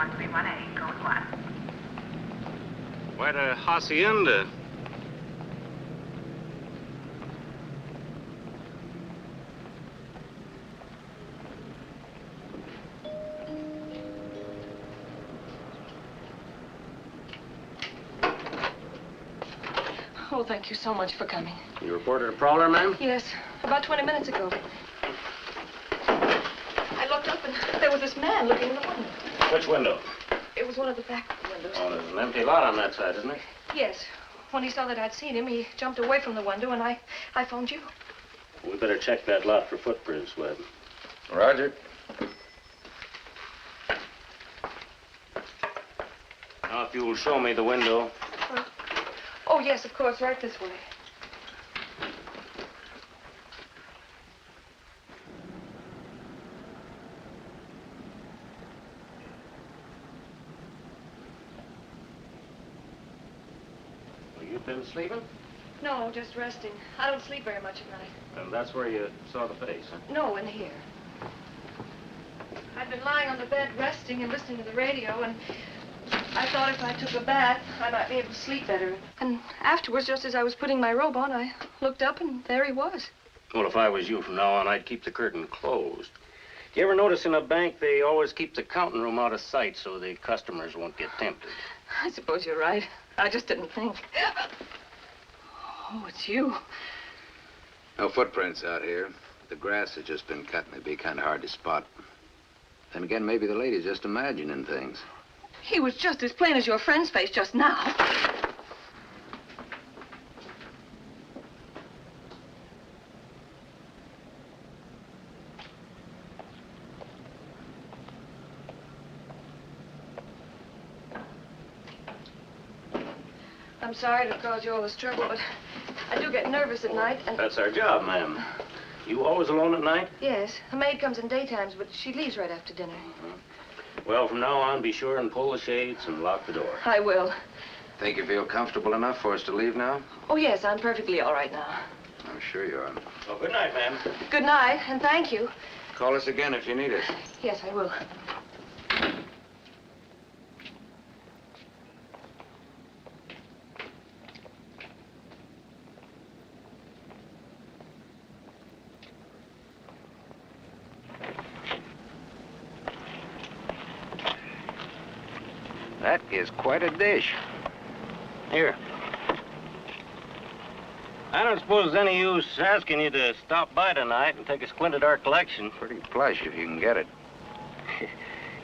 1318, code west. Quite a hacienda. Oh, thank you so much for coming. You reported a prowler, ma'am? Yes, about 20 minutes ago. I looked up and there was this man looking in the window. Which window? It was one of the back windows. Oh, there's an empty lot on that side, isn't it? Yes. When he saw that I'd seen him, he jumped away from the window and I phoned you. We better check that lot for footprints, Webb. Roger. Now, if you'll show me the window. Oh, yes, of course, right this way. Well, you've been sleeping? No, just resting. I don't sleep very much at night. And that's where you saw the face, huh? No, in here. I'd been lying on the bed resting and listening to the radio, and I thought if I took a bath, I might be able to sleep better. And afterwards, just as I was putting my robe on, I looked up, and there he was. Well, if I was you from now on, I'd keep the curtain closed. You ever notice in a bank, they always keep the counting room out of sight so the customers won't get tempted? I suppose you're right. I just didn't think. Oh, it's you. No footprints out here. The grass has just been cut and it'd be kind of hard to spot. Then again, maybe the lady's just imagining things. He was just as plain as your friend's face just now. I'm sorry to cause you all this trouble, but I do get nervous at night, and... That's our job, ma'am. You always alone at night? Yes. The maid comes in daytimes, but she leaves right after dinner. Well, from now on, be sure and pull the shades and lock the door. I will. Think you feel comfortable enough for us to leave now? Oh, yes, I'm perfectly all right now. I'm sure you are. Well, good night, ma'am. Good night, and thank you. Call us again if you need us. Yes, I will. That is quite a dish. Here. I don't suppose there's any use asking you to stop by tonight and take a squint at our collection. Pretty plush if you can get it.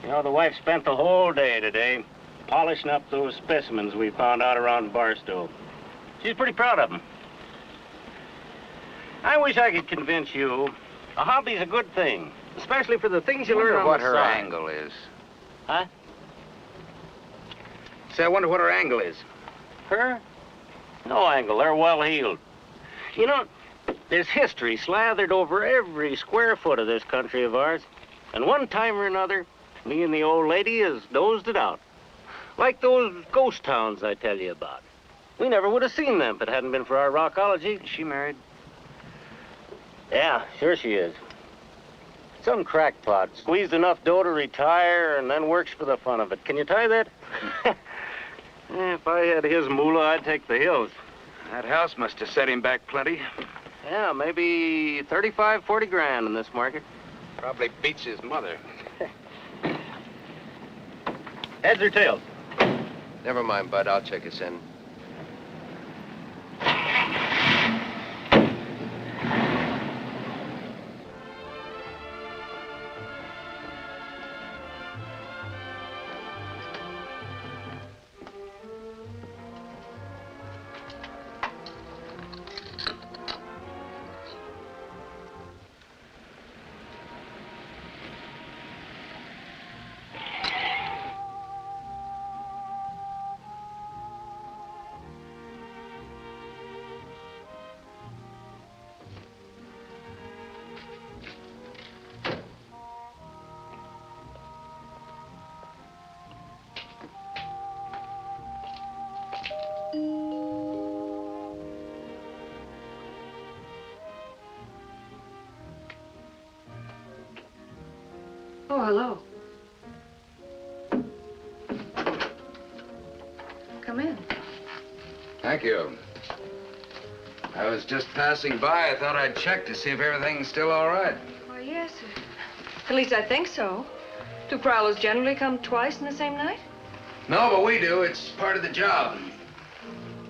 You know, the wife spent the whole day today polishing up those specimens we found out around Barstow. She's pretty proud of them. I wish I could convince you a hobby's a good thing, especially for the things you learn on what the her side. angle is. Huh? Say, I wonder what her angle is. Her? No angle. They're well-heeled. You know, there's history slathered over every square foot of this country of ours. And one time or another, me and the old lady has dozed it out. Like those ghost towns I tell you about. We never would have seen them if it hadn't been for our rockology. Is she married? Yeah, sure she is. Some crackpot. Squeezed enough dough to retire and then works for the fun of it. Can you tie that? If I had his moolah, I'd take the hills. That house must have set him back plenty. Yeah, maybe 35, 40 grand in this market. Probably beats his mother. Heads or tails? Never mind, Bud. I'll check us in. Oh, hello. Thank you. I was just passing by. I thought I'd check to see if everything's still all right. Why, yes. At least I think so. Do prowlers generally come twice in the same night? No, but we do. It's part of the job.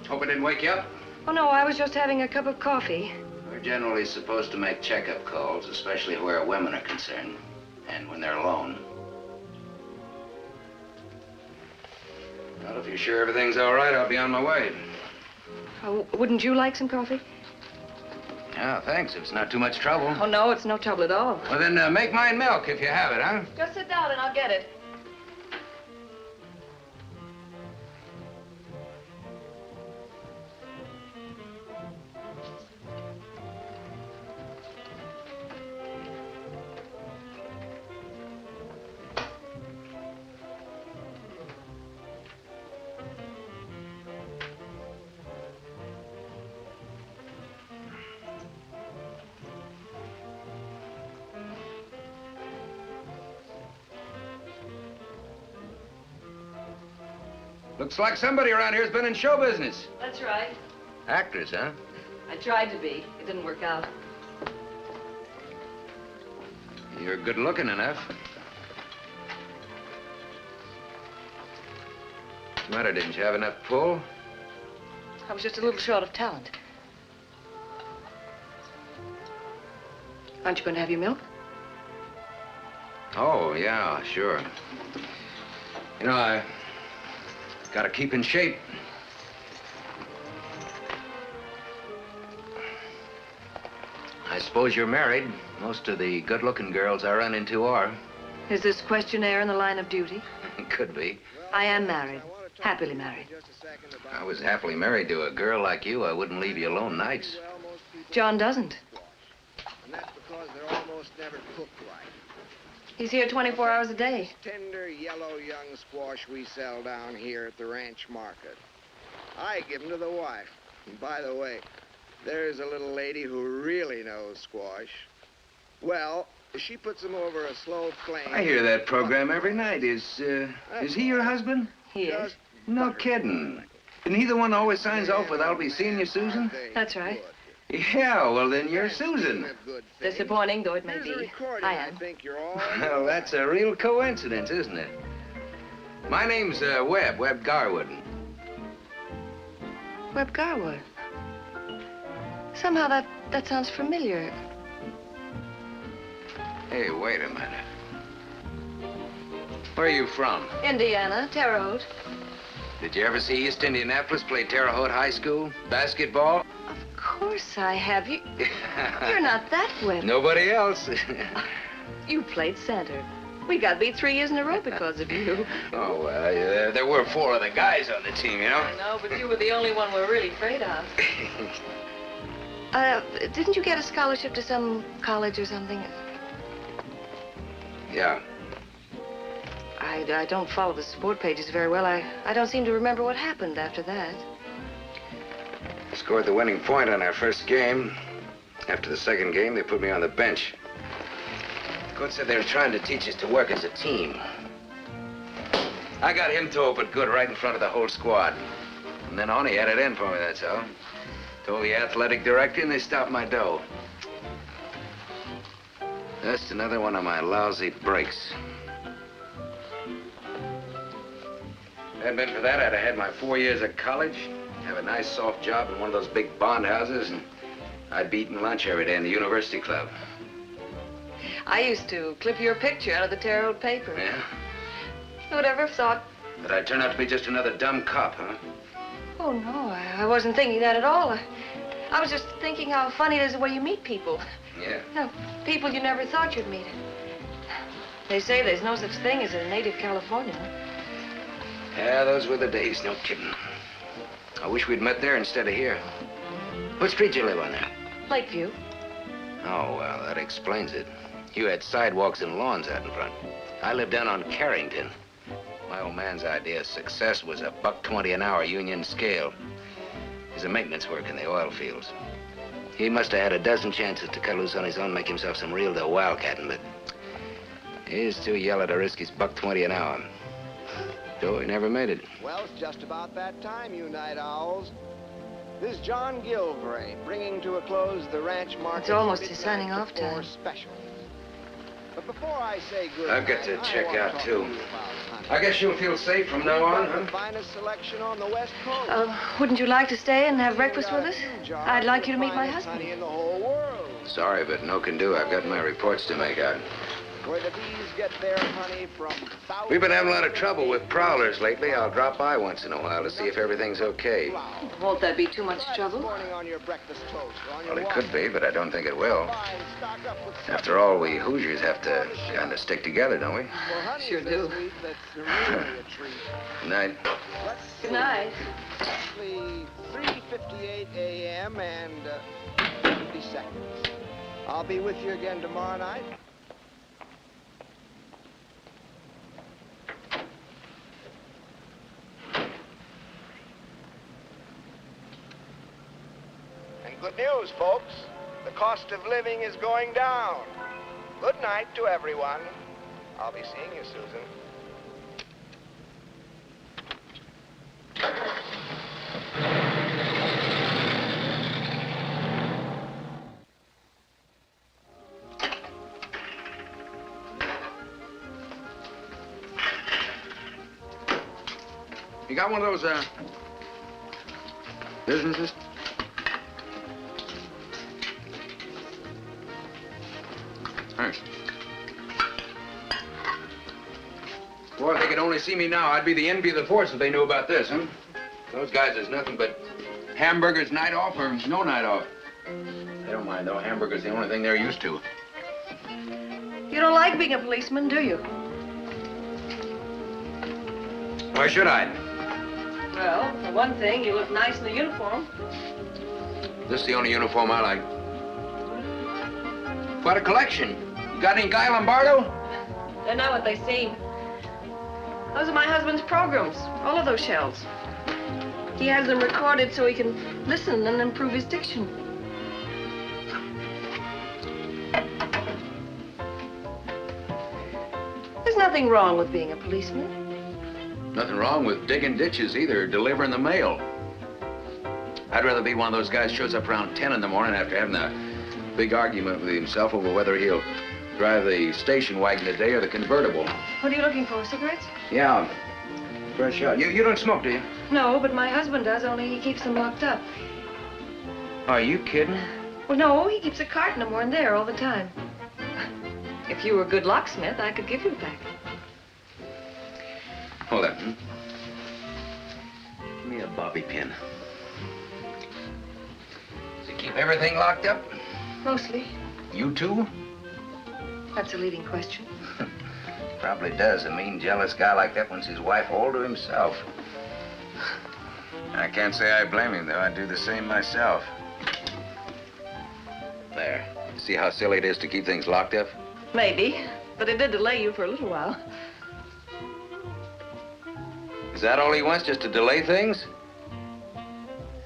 Hope I didn't wake you up. Oh, no, I was just having a cup of coffee. We're generally supposed to make checkup calls, especially where women are concerned, and when they're alone. Well, if you're sure everything's all right, I'll be on my way. Oh, wouldn't you like some coffee? Yeah, thanks, if it's not too much trouble. Oh, no, it's no trouble at all. Well, then make mine milk if you have it, huh? Just sit down and I'll get it. Looks like somebody around here's been in show business. That's right. Actors, huh? I tried to be. It didn't work out. You're good looking enough. What's the matter? Didn't you have enough pull? I was just a little short of talent. Aren't you going to have your milk? Oh, yeah, sure. You know, I gotta keep in shape. I suppose you're married. Most of the good-looking girls I run into are. Is this questionnaire in the line of duty? Could be. I am married. Happily married. I was happily married to a girl like you. I wouldn't leave you alone nights. John doesn't. And that's because they're almost never cooked right. He's here 24 hours a day. Tender, yellow, young squash we sell down here at the ranch market. I give them to the wife. And by the way, there's a little lady who really knows squash. Well, she puts them over a slow flame. I hear that program every night. Is he your husband? He is. No kidding. Isn't he the one who always signs off with, "I'll be seeing you, Susan"? That's right. Yeah, well, then you're Susan. Disappointing though it may be, I am. Well, that's a real coincidence, isn't it? My name's Webb Garwood. Webb Garwood. Somehow that sounds familiar. Hey, wait a minute. Where are you from? Indiana, Terre Haute. Did you ever see East Indianapolis play Terre Haute High School? Basketball? Of course I have. You're not that Webb. Nobody else. You played center. We got beat 3 years in a row because of you. Oh, well, there were 4 other guys on the team, you know? I know, but you were the only one we're really afraid of. Didn't you get a scholarship to some college or something? Yeah. I don't follow the sport pages very well. I don't seem to remember what happened after that. Scored the winning point on our first game. After the second game, they put me on the bench. Coach said they were trying to teach us to work as a team. I got him to open good right in front of the whole squad. From then on, he had it in for me, that's all. Told the athletic director, and they stopped my dough. That's another one of my lousy breaks. If it hadn't been for that, I'd have had my 4 years of college, have a nice soft job in one of those big bond houses, and I'd be eating lunch every day in the university club. I used to clip your picture out of the Terre Haute paper. Yeah? Who would ever have thought? But I'd turn out to be just another dumb cop, huh? Oh, no, I wasn't thinking that at all. I was just thinking how funny it is the way you meet people. Yeah. You know, people you never thought you'd meet. They say there's no such thing as a native Californian. Yeah, those were the days, no kidding. I wish we'd met there instead of here. What street you live on there? Lakeview. Oh, well, that explains it. You had sidewalks and lawns out in front. I lived down on Carrington. My old man's idea of success was a $1.20 an hour union scale. He's a maintenance worker in the oil fields. He must have had a dozen chances to cut loose on his own, make himself some real dough wildcatting, but he's too yellow to risk his $1.20 an hour. So he never made it. Well, it's just about that time, you night owls. This is John Gilvray, bringing to a close the Ranch Market. It's almost his signing off time. Special. But before I say goodbye, I've got to check out, too. I guess you'll feel safe from now on, huh? The finest selection on the West Coast. Wouldn't you like to stay and have breakfast with us? I'd like you to meet my husband. In the whole world. Sorry, but no can do. I've got my reports to make out. Where the bees get their honey from thousands. We've been having a lot of trouble with prowlers lately. I'll drop by once in a while to see if everything's okay. Won't that be too much trouble? On your breakfast toast, on your Well, it could be, but I don't think it will. After all, we Hoosiers have to kind of stick together, don't we? Sure do. Good night. Good night. Exactly 3:58 a.m. and 50 seconds. I'll be with you again tomorrow night. Good news, folks. The cost of living is going down. Good night to everyone. I'll be seeing you, Susan. You got one of those, businesses? Thanks. Boy, if they could only see me now, I'd be the envy of the force if they knew about this, huh? Those guys, there's nothing but hamburgers night off or no night off. They don't mind, though. Hamburgers the only thing they're used to. You don't like being a policeman, do you? Why should I? Well, for one thing, you look nice in the uniform. This is the only uniform I like. What a collection. You got any Guy Lombardo? They're not what they seem. Those are my husband's programs, all of those shells. He has them recorded so he can listen and improve his diction. There's nothing wrong with being a policeman. Nothing wrong with digging ditches either, or delivering the mail. I'd rather be one of those guys shows up around 10 in the morning after having a big argument with himself over whether he'll drive the station wagon today or the convertible. What are you looking for, cigarettes? Yeah, fresh out. You don't smoke, do you? No, but my husband does, only he keeps them locked up. Are you kidding? Well, no, he keeps a carton of them in there all the time. If you were a good locksmith, I could give you a pack. Hold on. Give me a bobby pin. Does he keep everything locked up? Mostly. You too? That's a leading question. Probably does. A mean, jealous guy like that wants his wife all to himself. I can't say I blame him, though. I'd do the same myself. There. See how silly it is to keep things locked up? Maybe, but it did delay you for a little while. Is that all he wants, just to delay things?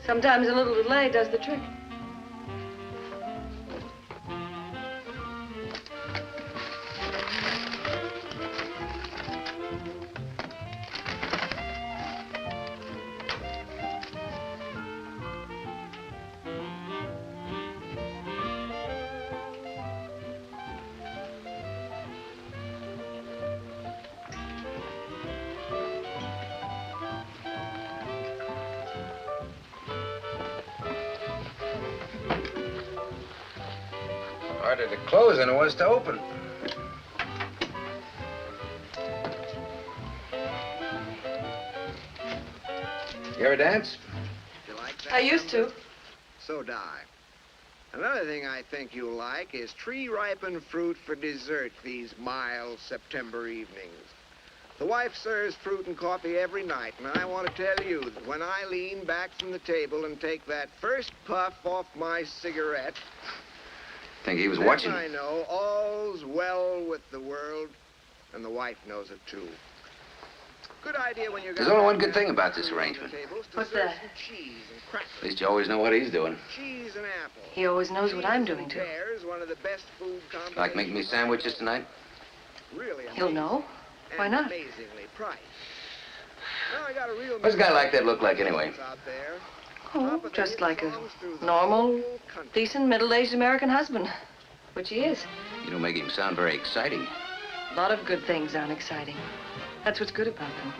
Sometimes a little delay does the trick. Harder to close than it was to open. You ever dance? You like that? I used to. So die. Another thing I think you'll like is tree-ripened fruit for dessert these mild September evenings. The wife serves fruit and coffee every night, and I want to tell you that when I lean back from the table and take that first puff off my cigarette, Think he was then watching? I know all's well with the world, and the wife knows it too. Good idea when you got... There's only one good thing about this arrangement. What's that? Cheese and crackers. At least you always know what he's doing. Cheese and apple. He always knows what I'm doing, too. Pears, one of the best food combinations. Like making me sandwiches tonight? Really He'll know. Why not? Amazingly priced. Now I got a real... What's a guy like that look like, anyway? Out there. Oh, just like a normal, decent, middle-aged American husband, which he is. You don't make him sound very exciting. A lot of good things aren't exciting. That's what's good about them.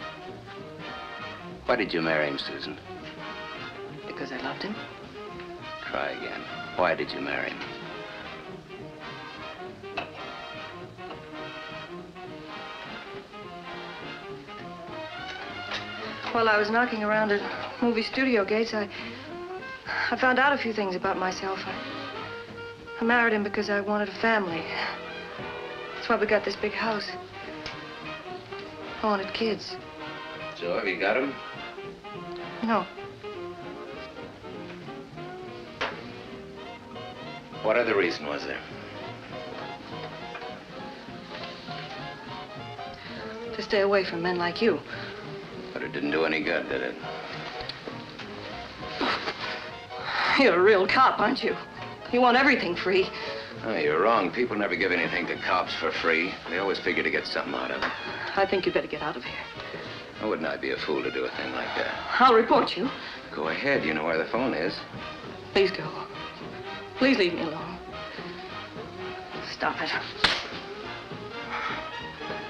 Why did you marry him, Susan? Because I loved him. Try again. Why did you marry him? While I was knocking around at movie studio gates, I found out a few things about myself. I married him because I wanted a family. That's why we got this big house. I wanted kids. So, have you got him? No. What other reason was there? To stay away from men like you. But it didn't do any good, did it? You're a real cop, aren't you? You want everything free. Oh, you're wrong. People never give anything to cops for free. They always figure to get something out of it. I think you better get out of here. Oh, wouldn't I be a fool to do a thing like that? I'll report you. Go ahead. You know where the phone is. Please go. Please leave me alone. Stop it.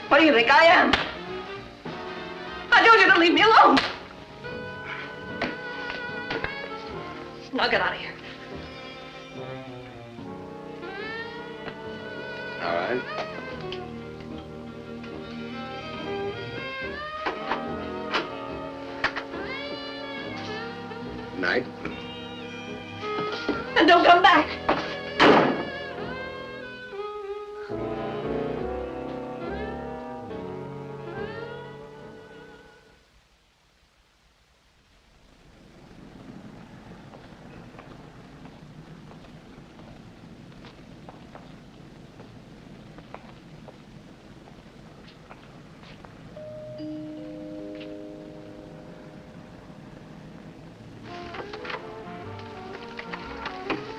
What do you think I am? I told you to leave me alone. Now get out of here. All right. Night. And don't come back.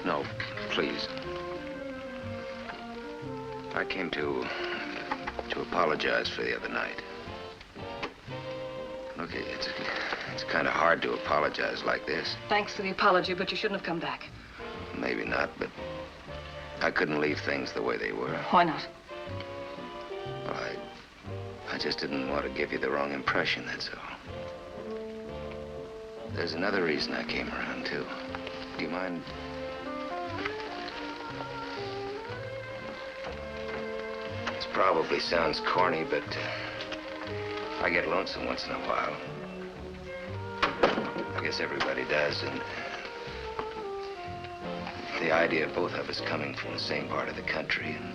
No, please. I came to apologize for the other night. Look, it's kind of hard to apologize like this. Thanks for the apology, but you shouldn't have come back. Maybe not, but I couldn't leave things the way they were. Why not? Well, I just didn't want to give you the wrong impression, that's all. There's another reason I came around, too. Do you mind? This probably sounds corny, but I get lonesome once in a while. I guess everybody does, and the idea of both of us coming from the same part of the country and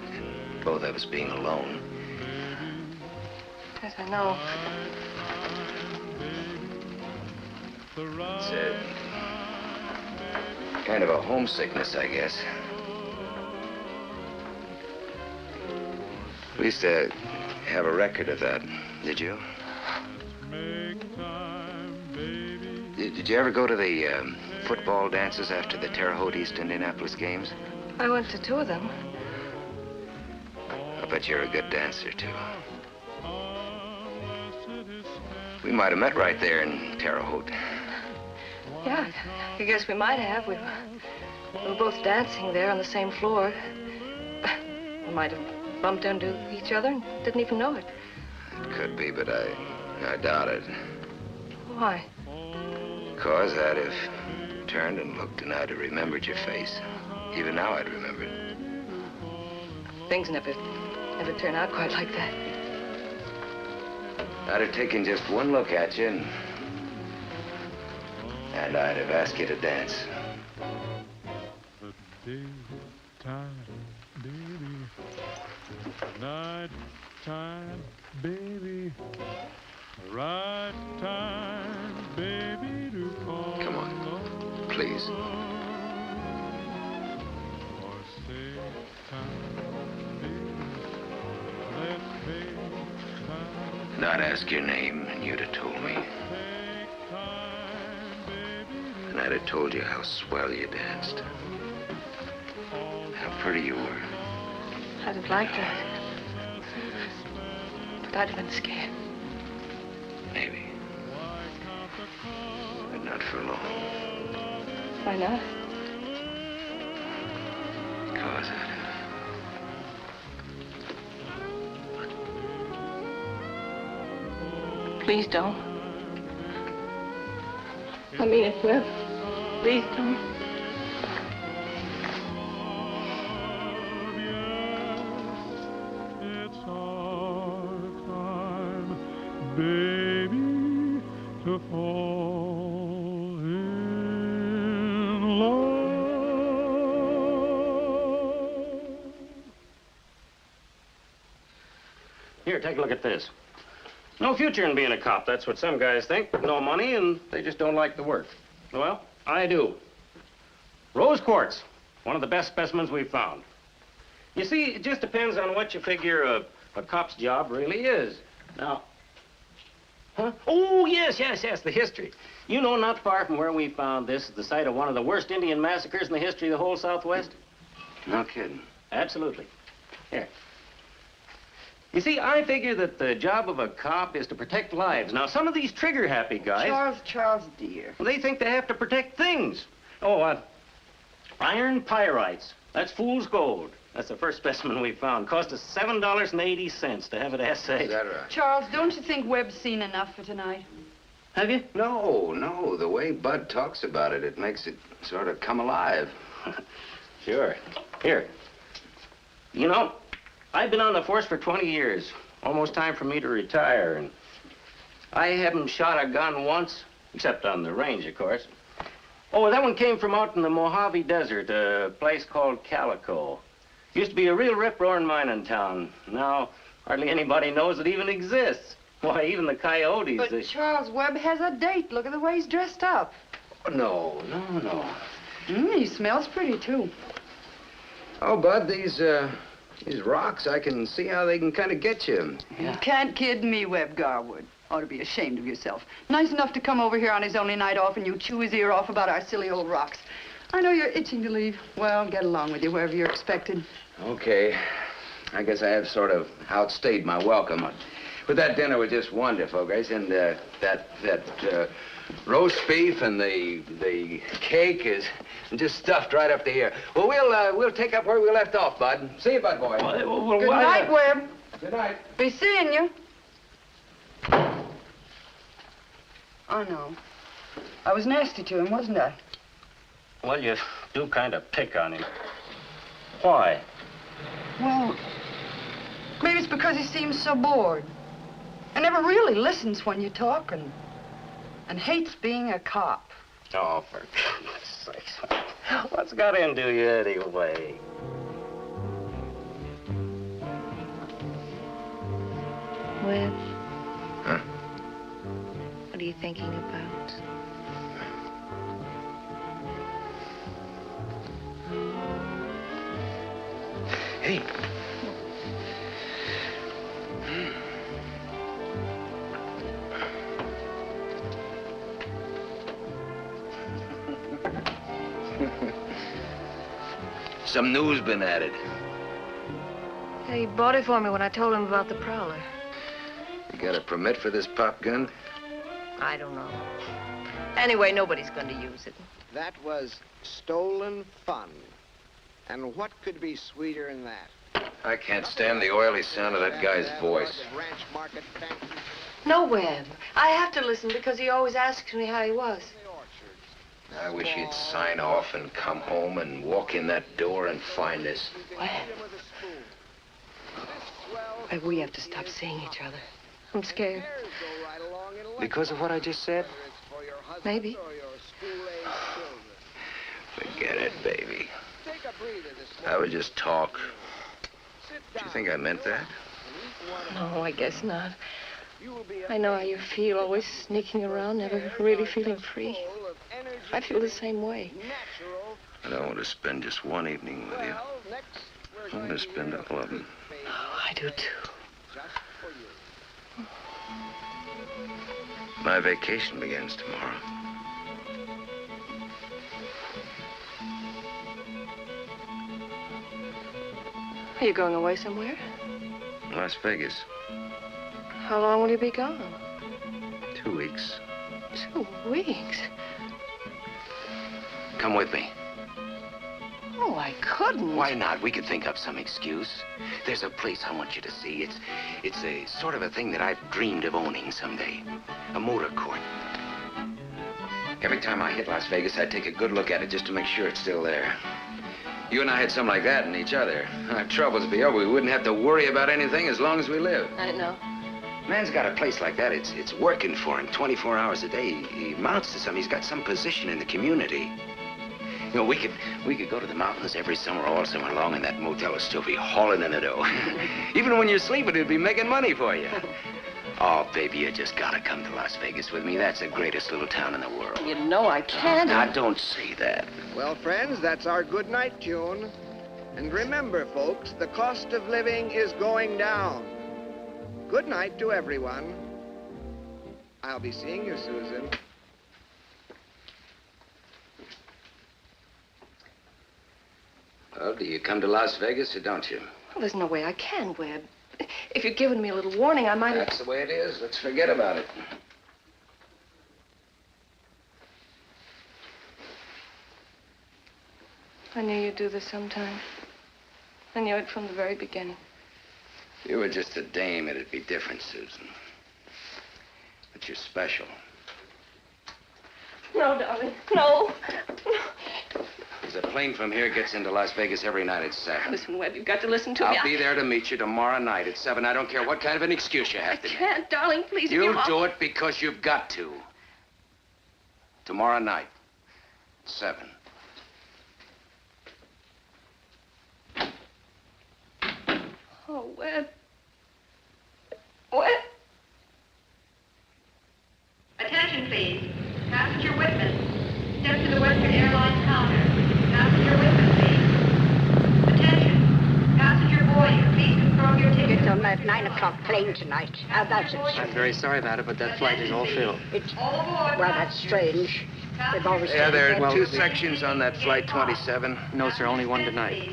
both of us being alone. Yes, I know. It's a kind of a homesickness, I guess. We used to have a record of that. Did you? Did you ever go to the football dances after the Terre Haute East Indianapolis games? I went to 2 of them. I bet you're a good dancer, too. We might have met right there in Terre Haute. Yeah, I guess we might have. We were both dancing there on the same floor. We might have bumped into each other and didn't even know it. It could be, but I doubt it. Why? Because I'd have turned and looked and I'd have remembered your face. Even now I'd remember it. Things never turn out quite like that. I'd have taken just one look at you and I'd have asked you to dance. The daytime, baby. Night time, baby. Right time, baby, to call. Come on, please. Or say time, baby. Let's take time. And I'd ask your name and you'd have told me. Take time, baby. And I'd have told you how swell you danced. How pretty you were. I'd have liked that. But I'd have been scared. Maybe. But not for long. Why not? Because Please don't. I mean it, Webb. Please don't. It's our time, baby, to fall in love. Here, take a look at this. No future in being a cop. That's what some guys think. No money, and they just don't like the work. Well, I do. Rose quartz, one of the best specimens we've found. You see, it just depends on what you figure a cop's job really is. Now, huh? Oh, yes, the history. You know, not far from where we found this is the site of one of the worst Indian massacres in the history of the whole Southwest. no kidding. Absolutely. Here. You see, I figure that the job of a cop is to protect lives. Now, some of these trigger-happy guys... Charles, dear. Well, they think they have to protect things. Oh, iron pyrites. That's fool's gold. That's the first specimen we found. Cost us $7.80 to have it assayed. Is that right? Charles, don't you think Webb's seen enough for tonight? Have you? No. The way Bud talks about it, it makes it sort of come alive. Sure. Here. You know, I've been on the force for 20 years. Almost time for me to retire, and I haven't shot a gun once, except on the range, of course. Oh, that one came from out in the Mojave Desert, a place called Calico. Used to be a real rip-roaring mining town. Now, hardly anybody knows it even exists. Why, even the coyotes... But Charles, Webb has a date. Look at the way he's dressed up. No. He smells pretty, too. Oh, Bud, these rocks, I can see how they can kind of get you. You can't kid me, Webb Garwood. Ought to be ashamed of yourself. Nice enough to come over here on his only night off and you chew his ear off about our silly old rocks. I know you're itching to leave. Well, get along with you wherever you're expected. Okay. I guess I have sort of outstayed my welcome. But that dinner was just wonderful, guys. And that roast beef and the cake is just stuffed right up to here. Well, we'll take up where we left off, Bud. See you, Bud boy. Good night, Webb. Good night. Be seeing you. I know. I was nasty to him, wasn't I? Well, you do kind of pick on him. Why? Well, maybe it's because he seems so bored. And never really listens when you talk and hates being a cop. Oh, for goodness sakes. What's got into you anyway? Webb, Huh? what are you thinking about? Hey. Some news been added. Yeah, he bought it for me when I told him about the Prowler. You got a permit for this pop gun? I don't know. Anyway, nobody's going to use it. That was stolen fun. And what could be sweeter than that? I can't stand the oily sound of that guy's voice. Ranch market fancy No, Webb. I have to listen because he always asks me how he was. orchards. I wish he'd sign off and come home and walk in that door and find us. Webb. Webb, we have to stop seeing each other. I'm scared. Because of what I just said? Maybe. Forget it, baby. I would just talk. Do you think I meant that? No, I guess not. I know how you feel, always sneaking around, never really feeling free. I feel the same way. I don't want to spend just one evening with you. I want to spend all of them. Oh, I do too. My vacation begins tomorrow. Are you going away somewhere? Las Vegas. How long will you be gone? 2 weeks. 2 weeks? Come with me. Oh, I couldn't. Why not? We could think up some excuse. There's a place I want you to see. It's a sort of a thing that I've dreamed of owning someday. A motor court. Every time I hit Las Vegas, I'd take a good look at it just to make sure it's still there. You and I had something like that in each other. Our troubles be over. We wouldn't have to worry about anything as long as we live. I didn't know. Man's got a place like that. It's working for him 24 hours a day. He amounts to something. He's got some position in the community. You know, we could go to the mountains every summer, all summer long, and that motel would still be hauling in the dough. Even when you're sleeping, it'd be making money for you. Oh, baby, you just gotta come to Las Vegas with me. That's the greatest little town in the world. You know I can't. Now, don't say that. Well, friends, that's our good night tune. And remember, folks, the cost of living is going down. Good night to everyone. I'll be seeing you, Susan. Well, do you come to Las Vegas or don't you? Well, there's no way I can, Webb. If you'd given me a little warning, I might have... That's the way it is. Let's forget about it. I knew you'd do this sometime. I knew it from the very beginning. If you were just a dame, it'd be different, Susan. But you're special. No, darling, no. There's a plane from here gets into Las Vegas every night at 7. Listen, Webb, you've got to listen to me. I'll be there to meet you tomorrow night at 7. I don't care what kind of an excuse you have to I can't, darling, please. You do it because you've got to. Tomorrow night, 7. Oh, Webb. Webb. Attention, please. Passenger witness. Step to the Western Airlines counter. Passenger witness, please. Attention. Passenger boarding. Please confirm your ticket. It's on that 9 o'clock plane tonight. How about it? I'm very sorry about it, but that flight is all filled. It's, well, that's strange. They've always... Yeah, there are Well, two sections on that flight 27. No, sir, only one tonight.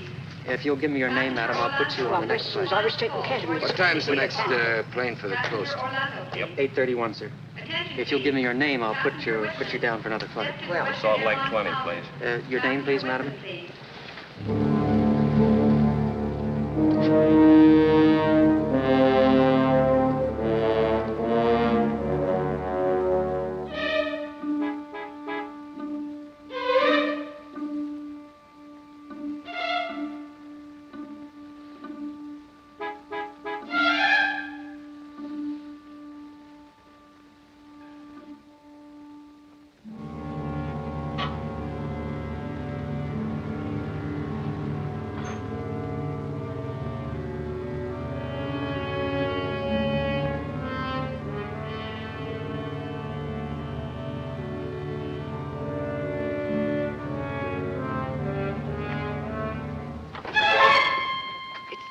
If you'll give me your name, madam, I'll put you Well, on the next this flight. is, I was taking Katherine. What time's the next plane for the coast? 8:31, sir. If you'll give me your name, I'll put you down for another flight. Well, Salt Lake 20, please. Your name, please, madam?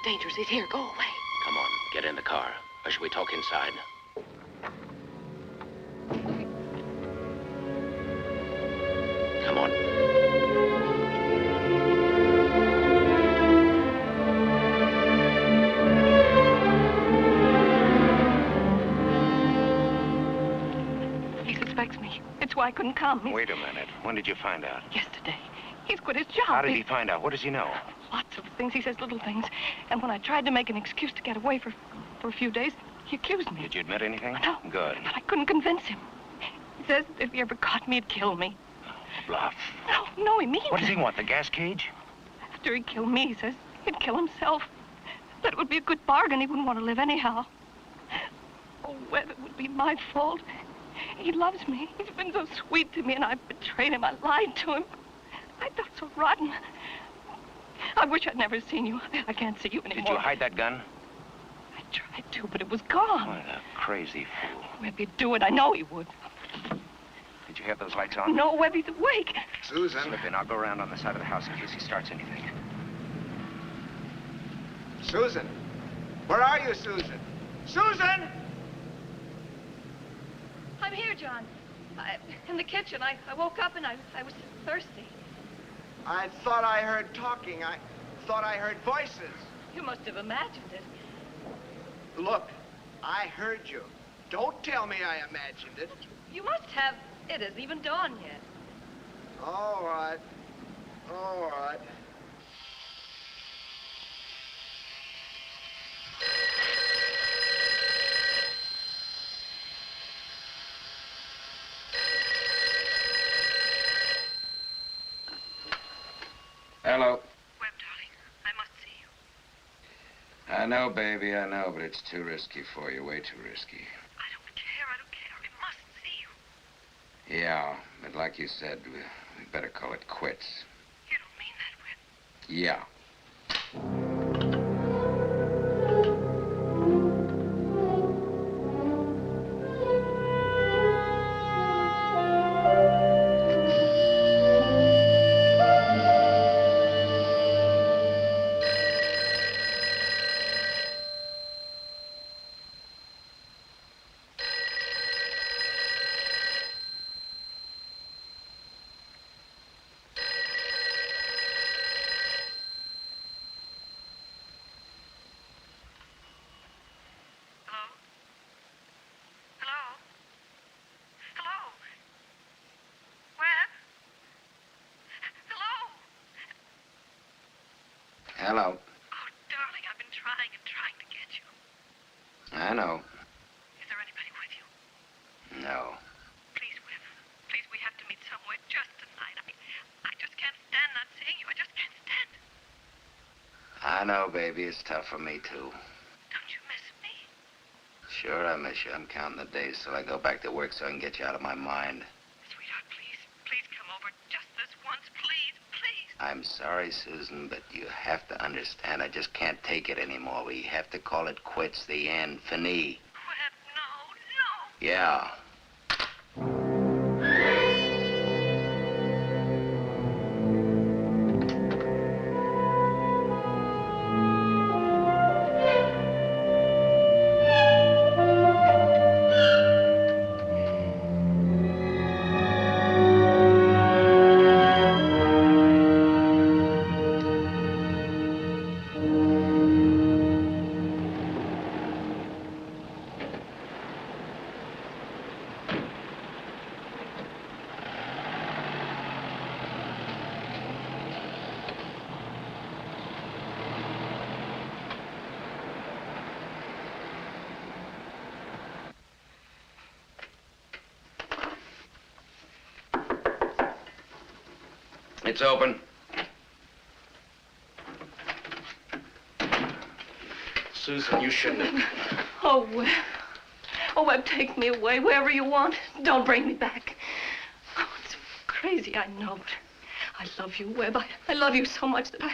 Dangerous. He's here. Go away. Come on, get in the car. Or should we talk inside? Come on. He suspects me. It's why I couldn't come. Wait a minute. When did you find out? Yesterday. He's quit his job. How did he find out? What does he know? Lots of things. He says little things. And when I tried to make an excuse to get away for a few days, he accused me. Did you admit anything? No. Good. But I couldn't convince him. He says if he ever caught me, he'd kill me. Bluff. No, he means What does it. he want, the gas cage? After he'd kill me, he says he'd kill himself. That it would be a good bargain. He wouldn't want to live anyhow. Oh, Webb, it would be my fault. He loves me. He's been so sweet to me, and I betrayed him. I lied to him. I felt so rotten. I wish I'd never seen you. I can't see you anymore. Did you hide that gun? I tried to, but it was gone. What a crazy fool. Webb, he'd do it. I know he would. Did you have those lights on? No, Webb, he's awake. Susan. Slip in. I'll go around on the side of the house in case he starts anything. Susan. Where are you, Susan? Susan! I'm here, John. In the kitchen. I woke up and I was thirsty. I thought I heard talking. I thought I heard voices. You must have imagined it. Look, I heard you. Don't tell me I imagined it. You must have. It isn't even dawn yet. All right. All right. Hello. Webb, darling, I must see you. I know, baby, I know, but it's too risky for you, way too risky. I don't care. I must see you. Yeah, but like you said, we better call it quits. You don't mean that, Webb. Yeah. Hello. Oh, darling, I've been trying and trying to get you. I know. Is there anybody with you? No. Please, Webb. Please, we have to meet somewhere just tonight. I just can't stand not seeing you. I just can't stand it. I know, baby. It's tough for me, too. Don't you miss me? Sure, I miss you. I'm counting the days till I go back to work so I can get you out of my mind. Sweetheart, please. Please come over just this once. Please, please. I'm sorry, Susan, but you have to understand. I just can't take it anymore. We have to call it quits. The end. Fini. Webb, no, no. Yeah. It's open. Susan, you shouldn't have. Oh, Webb. Oh, Webb, take me away wherever you want. Don't bring me back. Oh, it's crazy, I know, but I love you, Webb. I love you so much that I'm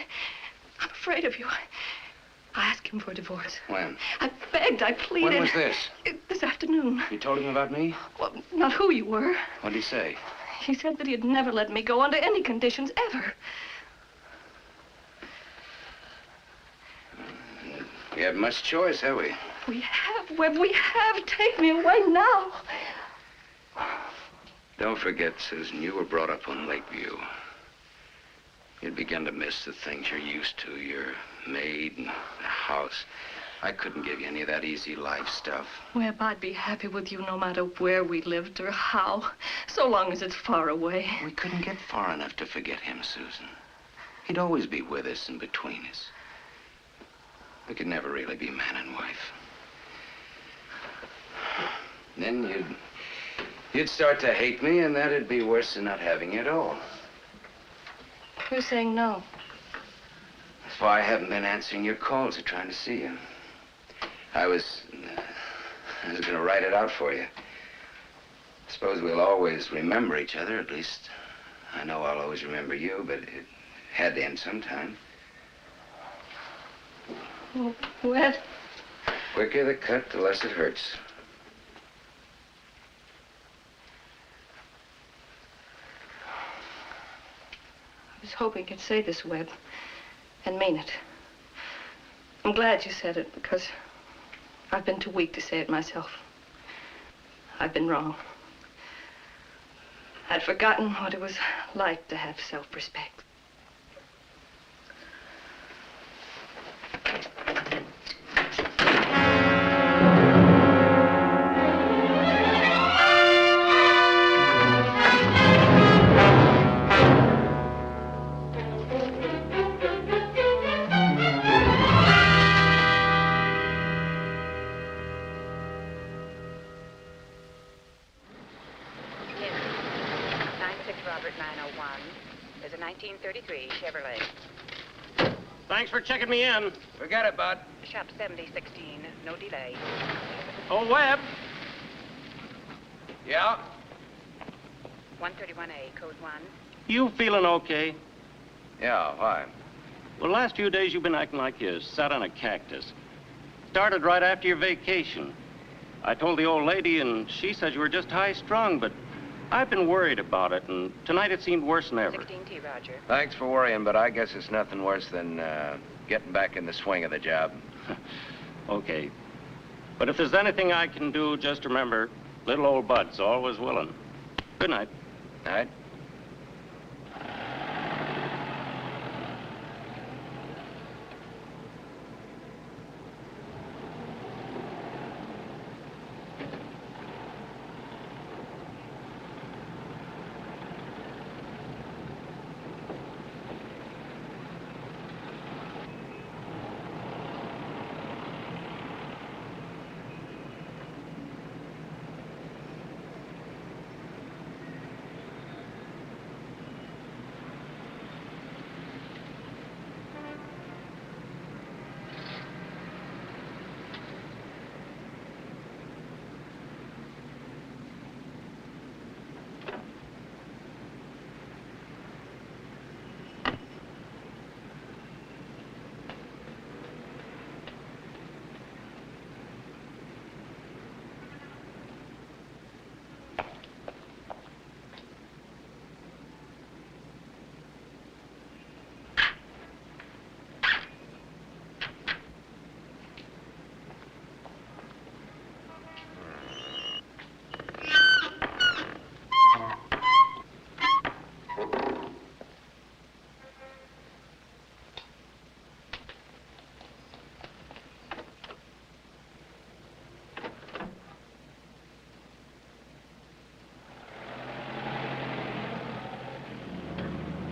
afraid of you. I asked him for a divorce. When? I begged, I pleaded. When was this? This afternoon. You told him about me? Well, not who you were. What'd he say? He said that he'd never let me go under any conditions, ever. We have much choice, have we? We have, Webb, we have. Take me away now. Don't forget, Susan, you were brought up on Lakeview. You'd begin to miss the things you're used to, your maid and the house. I couldn't give you any of that easy life stuff. Webb, I'd be happy with you no matter where we lived or how, so long as it's far away. We couldn't get far enough to forget him, Susan. He'd always be with us and between us. We could never really be man and wife. Then you'd start to hate me, and that'd be worse than not having you at all. Who's saying no? That's why I haven't been answering your calls or trying to see you. I was going to write it out for you. I suppose we'll always remember each other. At least I know I'll always remember you, but it had to end sometime. Oh, Webb. Quicker the cut, the less it hurts. I was hoping you'd say this, Webb, and mean it. I'm glad you said it, because I've been too weak to say it myself. I've been wrong. I'd forgotten what it was like to have self-respect. District 901. There's a 1933 Chevrolet. Thanks for checking me in. Forget it, Bud. Shop 7016. No delay. Oh, Webb. Yeah? 131A, code 1. You feeling okay? Yeah, why? Well, the last few days you've been acting like you sat on a cactus. Started right after your vacation. I told the old lady, and she said you were just high-strung, but I've been worried about it, and tonight it seemed worse than ever. 16T, Roger. Thanks for worrying, but I guess it's nothing worse than getting back in the swing of the job. Okay. But if there's anything I can do, just remember, little old Bud's always willing. Good night. Night.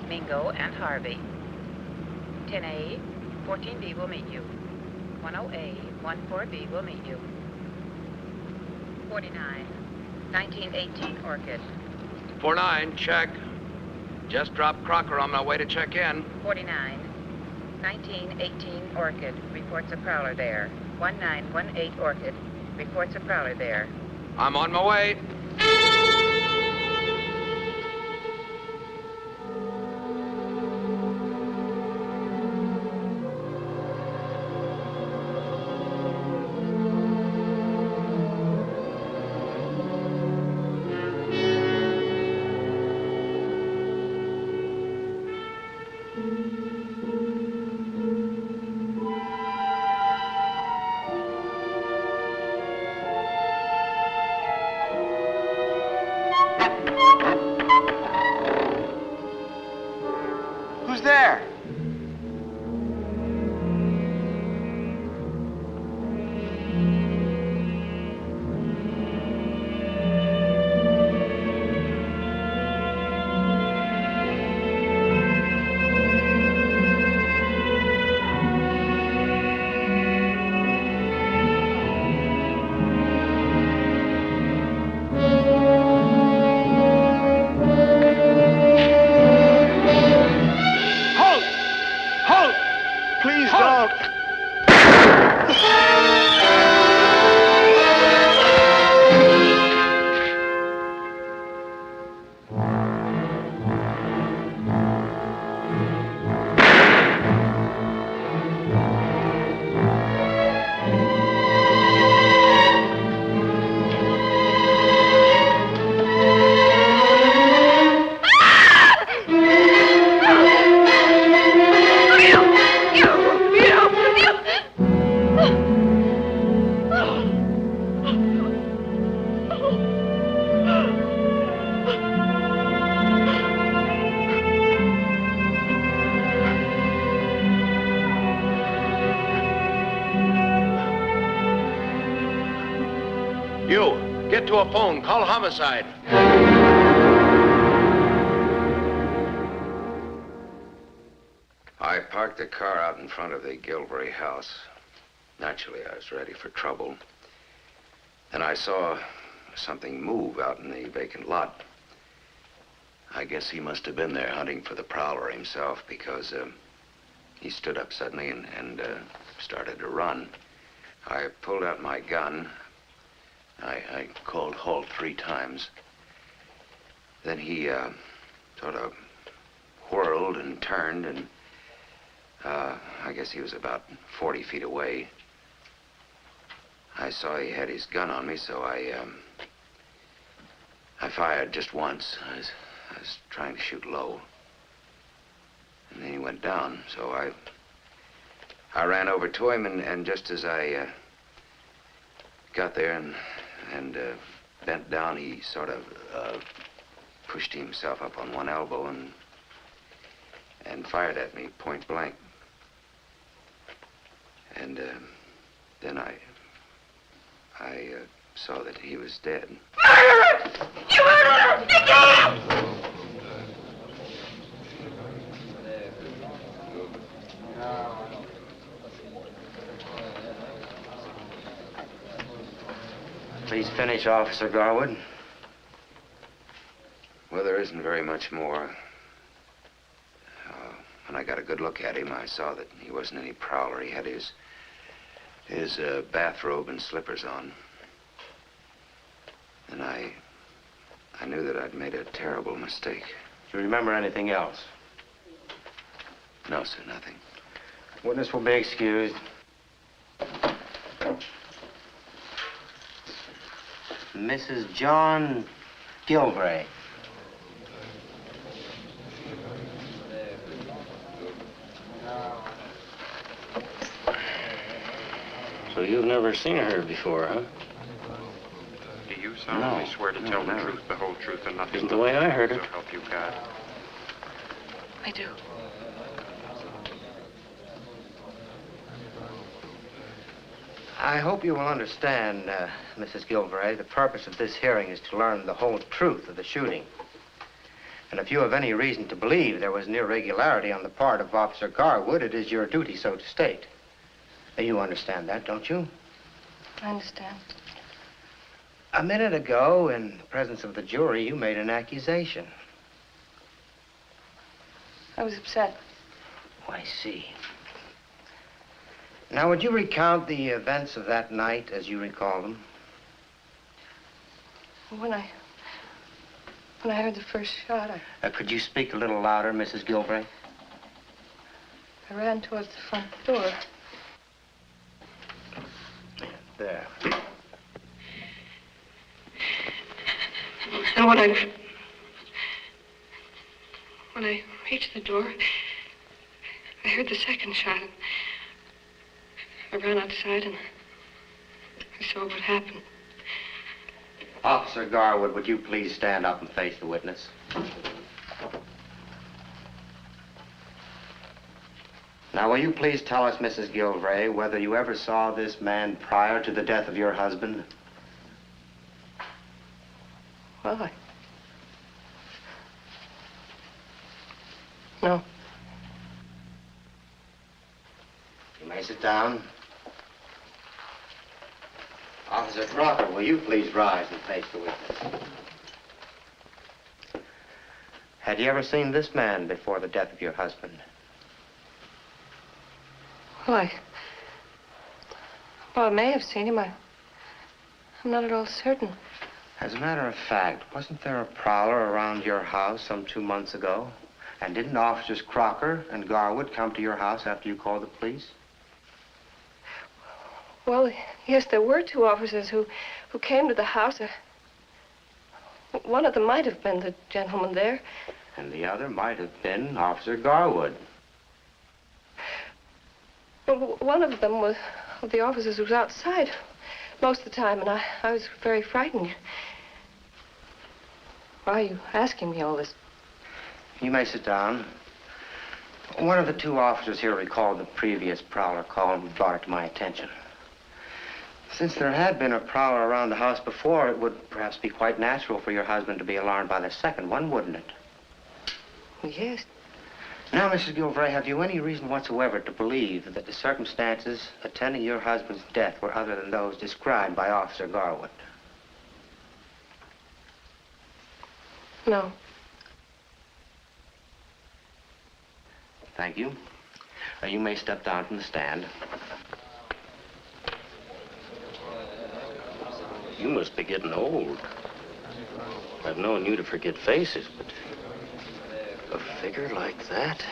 Mingo and Harvey. 10A, 14B will meet you. 10A, 14B will meet you. 49, 1918 Orchid. 49, check. Just dropped Crocker on my way to check in. 49, 1918 Orchid. Reports a Prowler there. 1918 Orchid. Reports a Prowler there. I'm on my way. Who's there? Please don't. You, get to a phone. Call homicide. I parked the car out in front of the Gilvray house. Naturally, I was ready for trouble. Then I saw something move out in the vacant lot. I guess he must have been there hunting for the Prowler himself because he stood up suddenly and started to run. I pulled out my gun. I called halt 3 times. Then he sort of whirled and turned, and I guess he was about 40 feet away. I saw he had his gun on me, so I fired just once. I was trying to shoot low. And then he went down, so I ran over to him, and just as I got there and bent down, he sort of pushed himself up on one elbow and fired at me point blank. And then I saw that he was dead. Murderer! You murderer! Get down! Please finish, Officer Garwood. Well, there isn't very much more. When I got a good look at him, I saw that he wasn't any prowler. He had his bathrobe and slippers on. And I knew that I'd made a terrible mistake. Do you remember anything else? No, sir, nothing. Witness will be excused. Mrs. John Gilvray. So you've never seen her before, huh? Do you solemnly swear to tell the never. truth, the whole truth, and nothing Isn't but the way I heard it. So help you God. I do. I hope you will understand, Mrs. Gilvray, the purpose of this hearing is to learn the whole truth of the shooting. And if you have any reason to believe there was an irregularity on the part of Officer Garwood, it is your duty so to state. You understand that, don't you? I understand. A minute ago, in the presence of the jury, you made an accusation. I was upset. Oh, I see. Now, would you recount the events of that night as you recall them? When I heard the first shot, Could you speak a little louder, Mrs. Gilvray? I ran towards the front door. There. And when I reached the door, I heard the second shot. I ran outside and I saw what happened. Officer Garwood, would you please stand up and face the witness? Now, will you please tell us, Mrs. Gilvray, whether you ever saw this man prior to the death of your husband? Well, No. You may sit down. Officer Crocker, will you please rise and face the witness? Had you ever seen this man before the death of your husband? Well, I may have seen him. I'm not at all certain. As a matter of fact, wasn't there a prowler around your house some 2 months ago? And didn't Officers Crocker and Garwood come to your house after you called the police? Well, yes, there were 2 officers who came to the house. One of them might have been the gentleman there. And the other might have been Officer Garwood. Well, one of them was the officers who was outside most of the time, and I was very frightened. Why are you asking me all this? You may sit down. One of the 2 officers here recalled the previous prowler call and brought it to my attention. Since there had been a prowler around the house before, it would perhaps be quite natural for your husband to be alarmed by the second one, wouldn't it? Yes. Now, Mrs. Gilvray, have you any reason whatsoever to believe that the circumstances attending your husband's death were other than those described by Officer Garwood? No. Thank you. You may step down from the stand. You must be getting old. I've known you to forget faces, but a figure like that?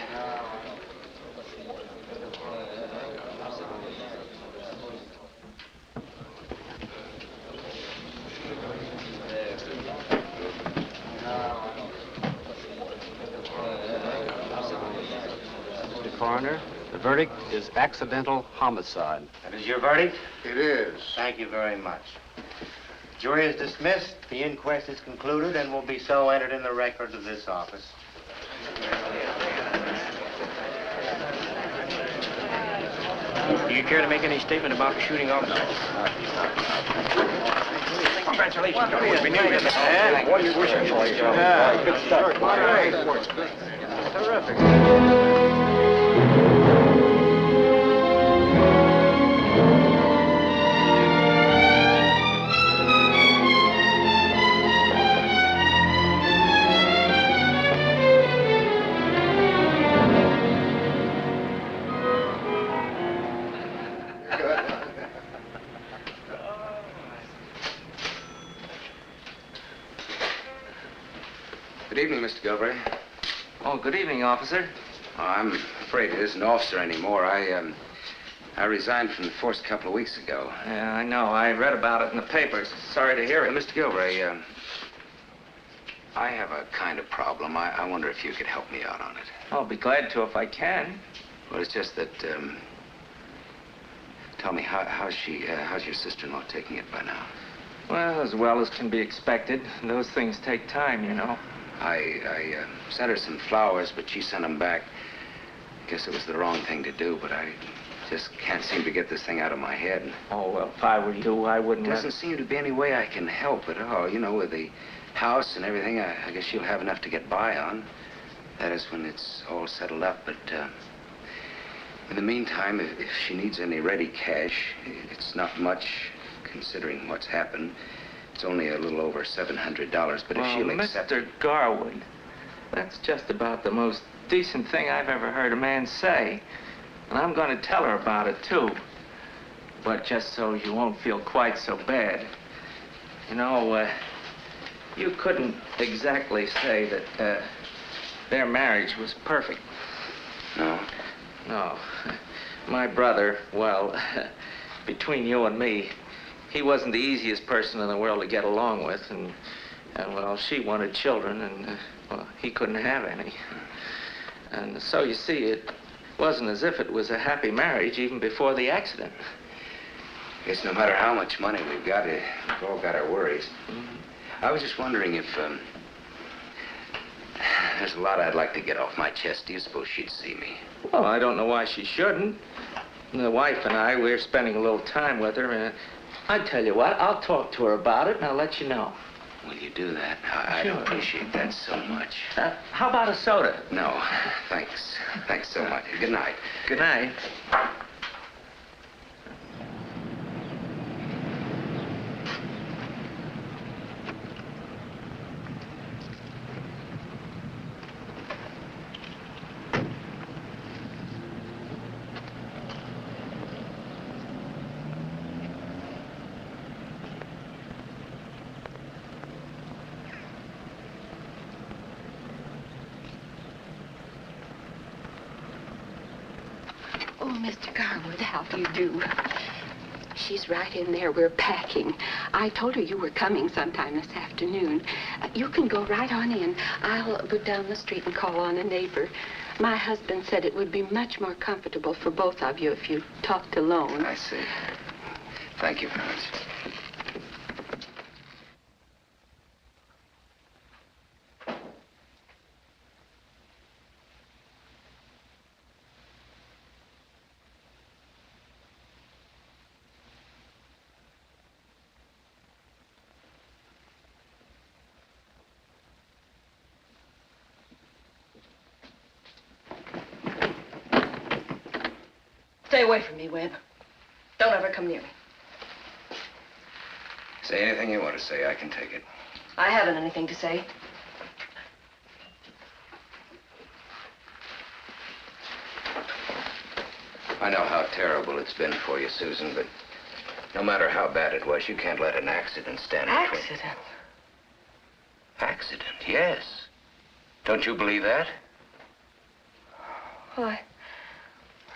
Mr. Coroner, the verdict is accidental homicide. That is your verdict? It is. Thank you very much. Jury is dismissed. The inquest is concluded and will be so entered in the records of this office. Do you care to make any statement about the shooting, officer? Congratulations, John. We knew you. What are you wishing for? Good stuff. Terrific. Good evening, Mr. Gilvray. Oh, good evening, officer. Oh, I'm afraid it isn't officer anymore. I resigned from the force a couple of weeks ago. Yeah, I know. I read about it in the papers. Sorry to hear it. Mr. Gilvray, I have a kind of problem. I wonder if you could help me out on it. I'll be glad to if I can. Well, it's just that, tell me, how's your sister-in-law taking it by now? Well as can be expected. Those things take time, you know. I sent her some flowers, but she sent them back. Guess it was the wrong thing to do, but I just can't seem to get this thing out of my head. Oh, well, if I were you, I wouldn't There doesn't seem to be any way I can help at all. You know, with the house and everything, I guess she'll have enough to get by on. That is when it's all settled up, but in the meantime, if she needs any ready cash, it's not much considering what's happened. It's only a little over $700, but if she'll accept Mr. Garwood, that's just about the most decent thing I've ever heard a man say. And I'm going to tell her about it, too. But just so you won't feel quite so bad. You know, you couldn't exactly say that their marriage was perfect. No? No. My brother, well, between you and me, he wasn't the easiest person in the world to get along with, and well, she wanted children, and, well, he couldn't have any. And so, you see, it wasn't as if it was a happy marriage even before the accident. I guess no matter how much money we've got, we've all got our worries. Mm-hmm. I was just wondering if, there's a lot I'd like to get off my chest. Do you suppose she'd see me? Well, I don't know why she shouldn't. The wife and I, we're spending a little time with her, and I tell you what, I'll talk to her about it, and I'll let you know. Will you do that? I'd Sure. appreciate that so much. How about a soda? No, thanks. Thanks so much. Good night. Good night. Oh, Mr. Garwood, how do you do? She's right in there. We're packing. I told her you were coming sometime this afternoon. You can go right on in. I'll go down the street and call on a neighbor. My husband said it would be much more comfortable for both of you if you talked alone. I see. Thank you very much. Stay away from me, Webb. Don't ever come near me. Say anything you want to say. I can take it. I haven't anything to say. I know how terrible it's been for you, Susan, but no matter how bad it was, you can't let an accident stand between... Accident? Accident, yes. Don't you believe that? Well,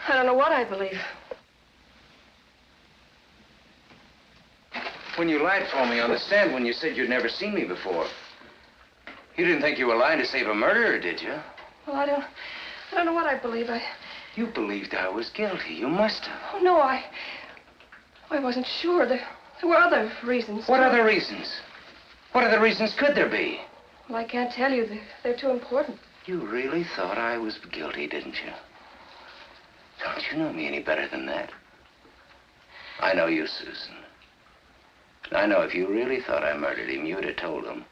I don't know what I believe. When you lied for me on the stand when you said you'd never seen me before, you didn't think you were lying to save a murderer, did you? Well, I don't know what I believe. You believed I was guilty. You must have. Oh, no, I wasn't sure. There were other reasons. What other reasons? What other reasons could there be? Well, I can't tell you. They're too important. You really thought I was guilty, didn't you? Don't you know me any better than that? I know you, Susan. And I know if you really thought I murdered him, you'd have told him.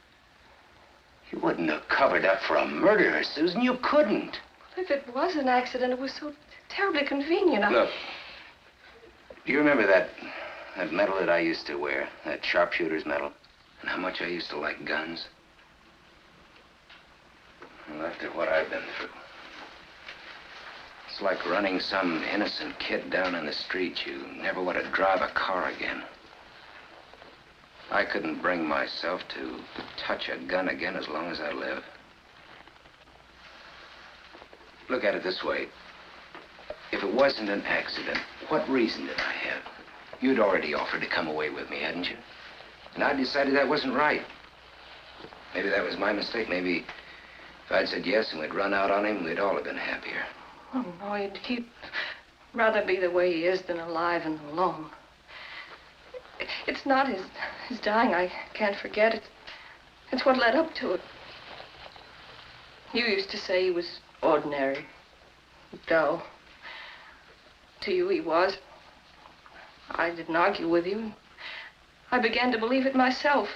You wouldn't have covered up for a murderer, Susan. You couldn't. If it was an accident, it was so terribly convenient. Look, do you remember that medal that I used to wear? That sharpshooter's medal? And how much I used to like guns? Well, after what I've been through, it's like running some innocent kid down in the street. You never want to drive a car again. I couldn't bring myself to touch a gun again as long as I live. Look at it this way. If it wasn't an accident, what reason did I have? You'd already offered to come away with me, hadn't you? And I decided that wasn't right. Maybe that was my mistake. Maybe if I'd said yes and we'd run out on him, we'd all have been happier. Oh, no, he'd rather be the way he is than alive and alone. It's not his dying I can't forget. It's what led up to it. You used to say he was ordinary, dull. To you, he was. I didn't argue with you. I began to believe it myself.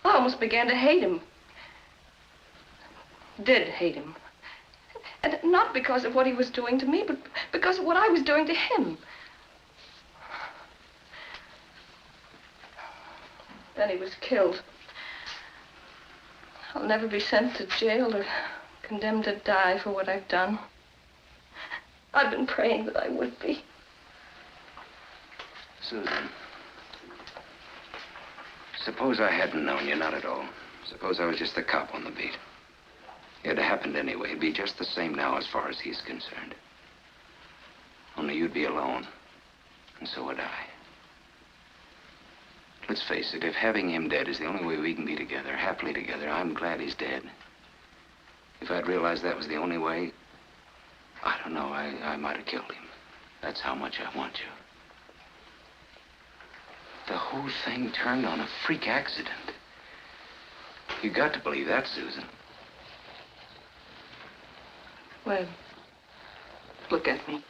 I almost began to hate him. Did hate him. And not because of what he was doing to me, but because of what I was doing to him. Then he was killed. I'll never be sent to jail or condemned to die for what I've done. I've been praying that I would be. Susan, suppose I hadn't known you, not at all. Suppose I was just the cop on the beat. It happened anyway. It'd be just the same now as far as he's concerned. Only you'd be alone, and so would I. Let's face it, if having him dead is the only way we can be together, happily together, I'm glad he's dead. If I'd realized that was the only way, I don't know, I might have killed him. That's how much I want you. The whole thing turned on a freak accident. You got to believe that, Susan. Well, look at me.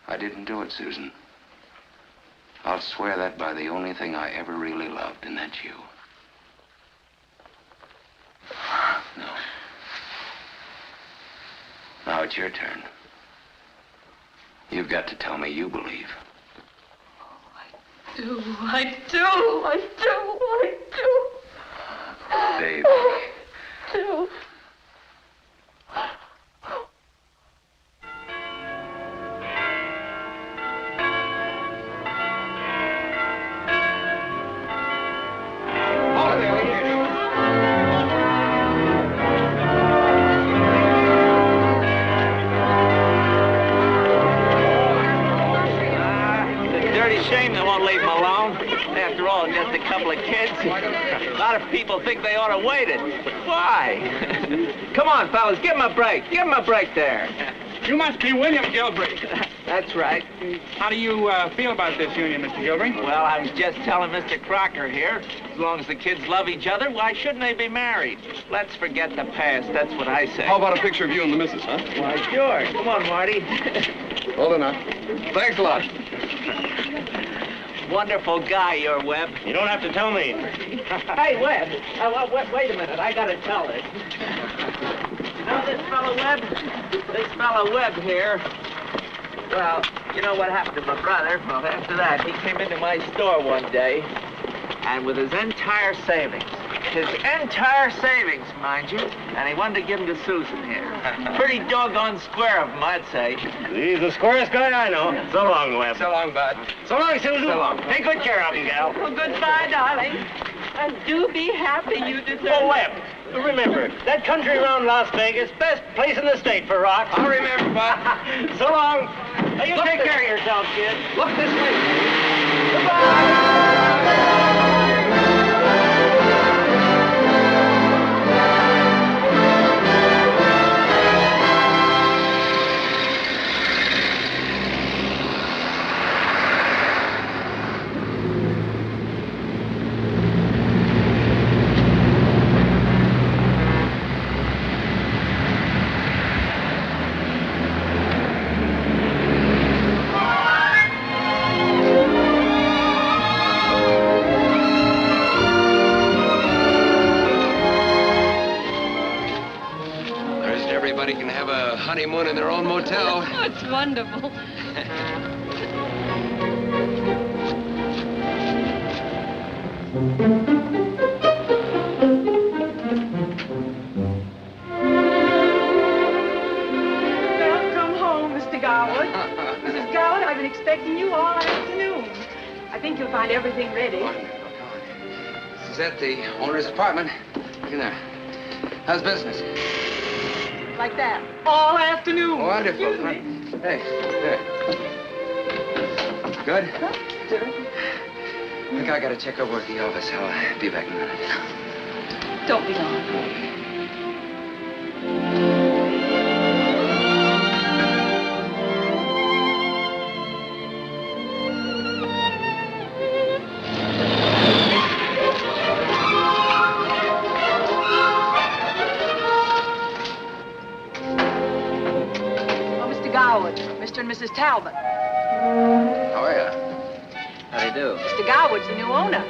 I didn't do it, Susan. I'll swear that by the only thing I ever really loved, and that's you. No. Now it's your turn. You've got to tell me you believe. I do. Babe. I do. Just a couple of kids. A lot of people think they ought to wait it. But why? Come on, fellas, give him a break. Give him a break there. You must be William Gilvray. That's right. How do you feel about this union, Mr. Gilvray? Well, I was just telling Mr. Crocker here, as long as the kids love each other, why shouldn't they be married? Let's forget the past, that's what I say. How about a picture of you and the missus, huh? Why, sure. Come on, Marty. Hold on now. Thanks a lot. Wonderful guy, you're Webb. You don't have to tell me. Hey, Webb. Wait a minute. I gotta tell it. You know this fellow Webb? This fellow Webb here. Well, you know what happened to my brother? Well, after that, he came into my store one day, and with his entire savings, His entire savings, mind you. And he wanted to give them to Susan here. Pretty doggone square of him, I'd say. He's the squarest guy I know. So long, Webb. So long, Bud. So long, Susan. So long. Take good care of him, gal. Well, goodbye, darling. And do be happy you deserve Oh, Webb, remember, that country around Las Vegas, best place in the state for rock. I'll remember, Bud. So long. Now, you take care of yourself, kid. Look this way. Goodbye. Everybody can have a honeymoon in their own motel. It's wonderful. Welcome home, Mr. Garwood. Mrs. Garwood, I've been expecting you all afternoon. I think you'll find everything ready. This is at the owner's apartment. Look in there. How's business? Like that. All afternoon. Wonderful. Excuse me. Hey, there. Good? Look, I gotta check over at the office. I'll be back in a minute. Don't be long. Mr. and Mrs. Talbot. How are you? How do you do? Mr. Garwood's the new owner.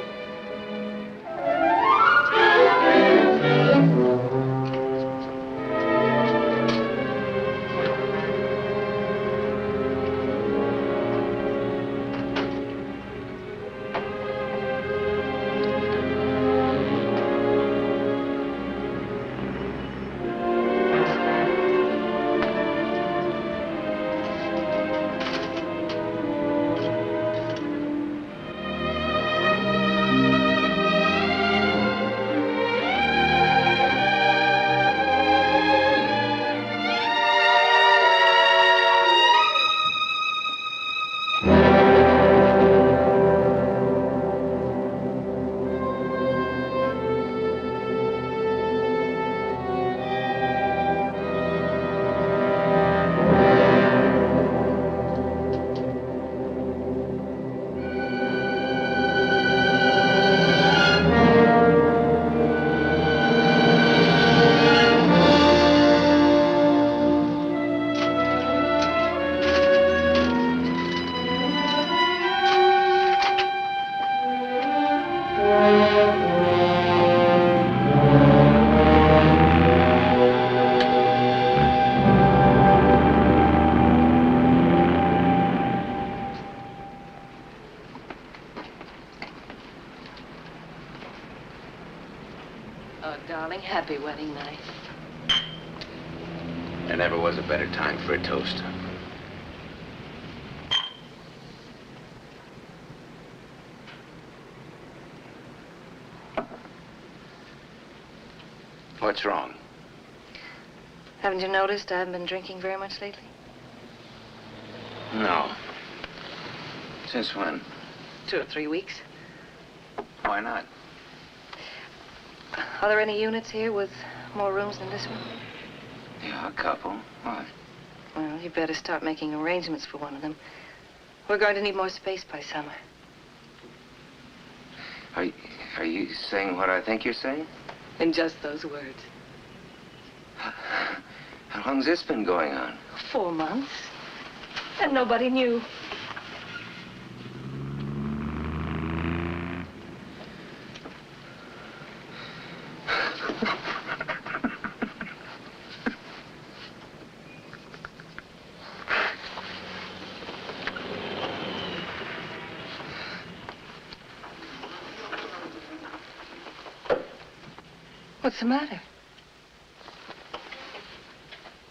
Happy wedding night. There never was a better time for a toast. What's wrong? Haven't you noticed I haven't been drinking very much lately? No. Since when? 2 or 3 weeks. Why not? Are there any units here with more rooms than this one? Yeah, a couple. Why? Well, you better start making arrangements for one of them. We're going to need more space by summer. Are you saying what I think you're saying? In just those words. How long's this been going on? 4 months. And nobody knew. What's the matter?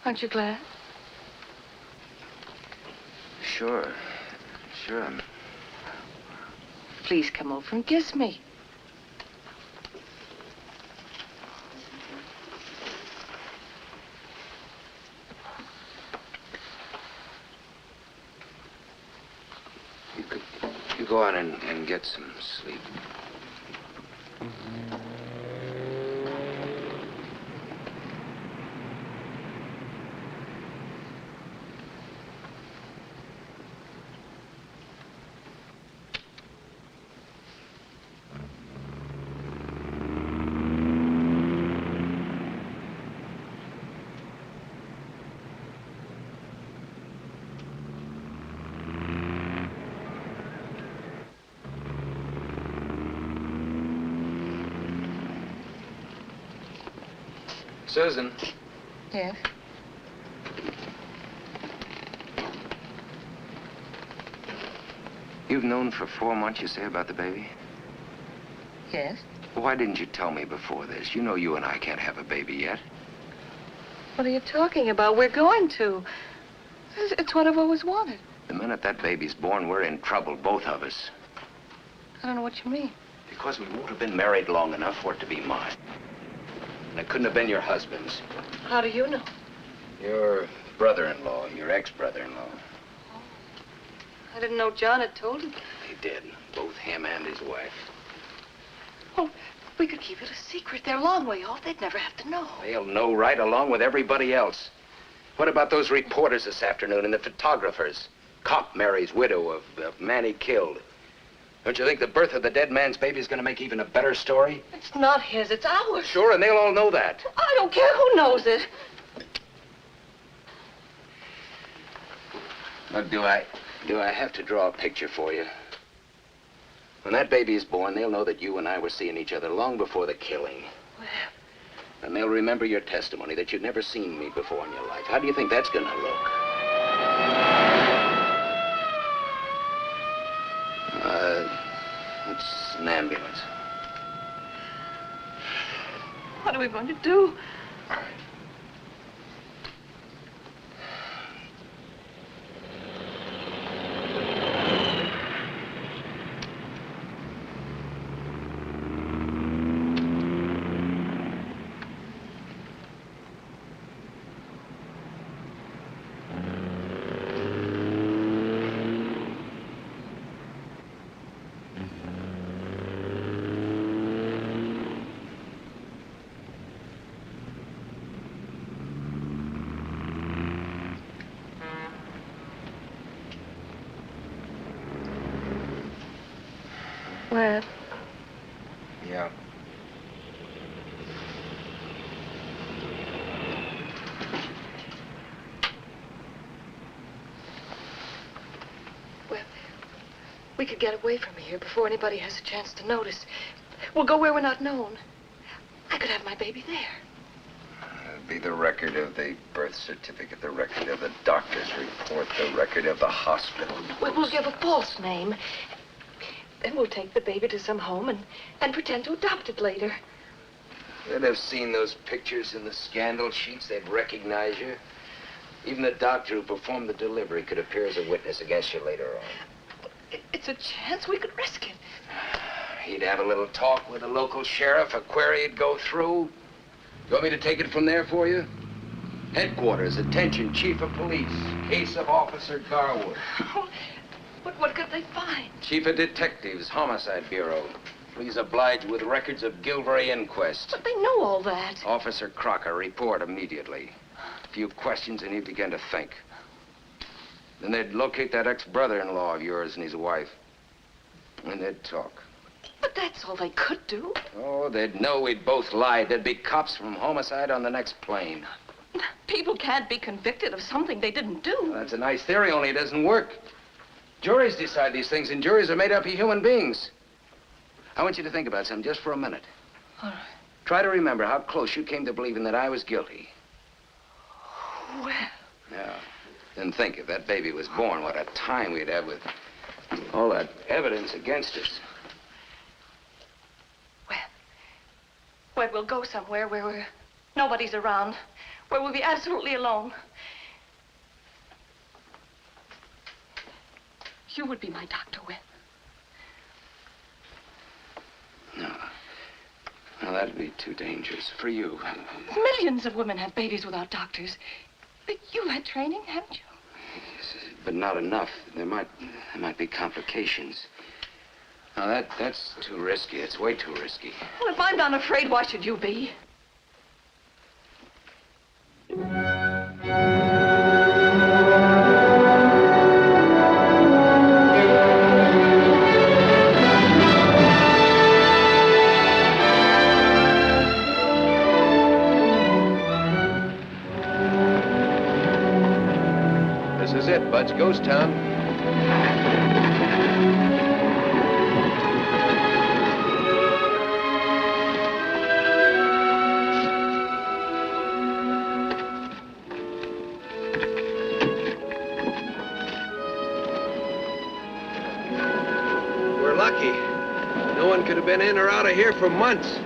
Aren't you glad? Sure. Sure. Please come over and kiss me. You go on and get some sleep. Susan. Yes? You've known for 4 months, you say, about the baby? Yes? Why didn't you tell me before this? You know you and I can't have a baby yet. What are you talking about? We're going to. It's what I've always wanted. The minute that baby's born, we're in trouble, both of us. I don't know what you mean. Because we won't have been married long enough for it to be mine. And it couldn't have been your husband's. How do you know? Your brother-in-law, your ex-brother-in-law. I didn't know John had told him. He did, both him and his wife. Oh, we could keep it a secret. They're a long way off. They'd never have to know. They'll know right along with everybody else. What about those reporters this afternoon and the photographers? Cop marries widow of man he killed. Don't you think the birth of the dead man's baby is going to make even a better story? It's not his. It's ours. Sure, and they'll all know that. I don't care who knows it. Look, do I have to draw a picture for you? When that baby is born, they'll know that you and I were seeing each other long before the killing. Well, And they'll remember your testimony that you'd never seen me before in your life. How do you think that's going to look? It's an ambulance. what are we going to do? Webb. Yeah. Webb, we could get away from here before anybody has a chance to notice. We'll go where we're not known. I could have my baby there. It'd be the record of the birth certificate, the record of the doctor's report, the record of the hospital. We'll give a false name. Then we'll take the baby to some home and pretend to adopt it later. They'd have seen those pictures in the scandal sheets. They'd recognize you. Even the doctor who performed the delivery could appear as a witness against you later on. It's a chance. We could risk it. He'd have a little talk with the local sheriff, a query he'd go through. You want me to take it from there for you? Headquarters, attention, Chief of Police. Case of Officer Garwood. But what could they find? Chief of Detectives, Homicide Bureau. Please oblige with records of Gilvray inquest. But they know all that. Officer Crocker, report immediately. A few questions and he'd begin to think. Then they'd locate that ex-brother-in-law of yours and his wife. And they'd talk. But that's all they could do. Oh, they'd know we'd both lied. There'd be cops from homicide on the next plane. People can't be convicted of something they didn't do. Well, that's a nice theory, only it doesn't work. Juries decide these things, and juries are made up of human beings. I want you to think about something just for a minute. All right. Try to remember how close you came to believing that I was guilty. Well. Yeah. Then think, if that baby was born, what a time we'd have with all that evidence against us. Webb, we'll go somewhere where nobody's around, where we'll be absolutely alone. You would be my doctor, Webb. No. No, that'd be too dangerous for you. Millions of women have babies without doctors. But you had training, haven't you? Yes, but not enough. There might be complications. No, that's too risky. It's way too risky. Well, if I'm not afraid, why should you be? This is it, Bud's Ghost Town. We're lucky. No one could have been in or out of here for months.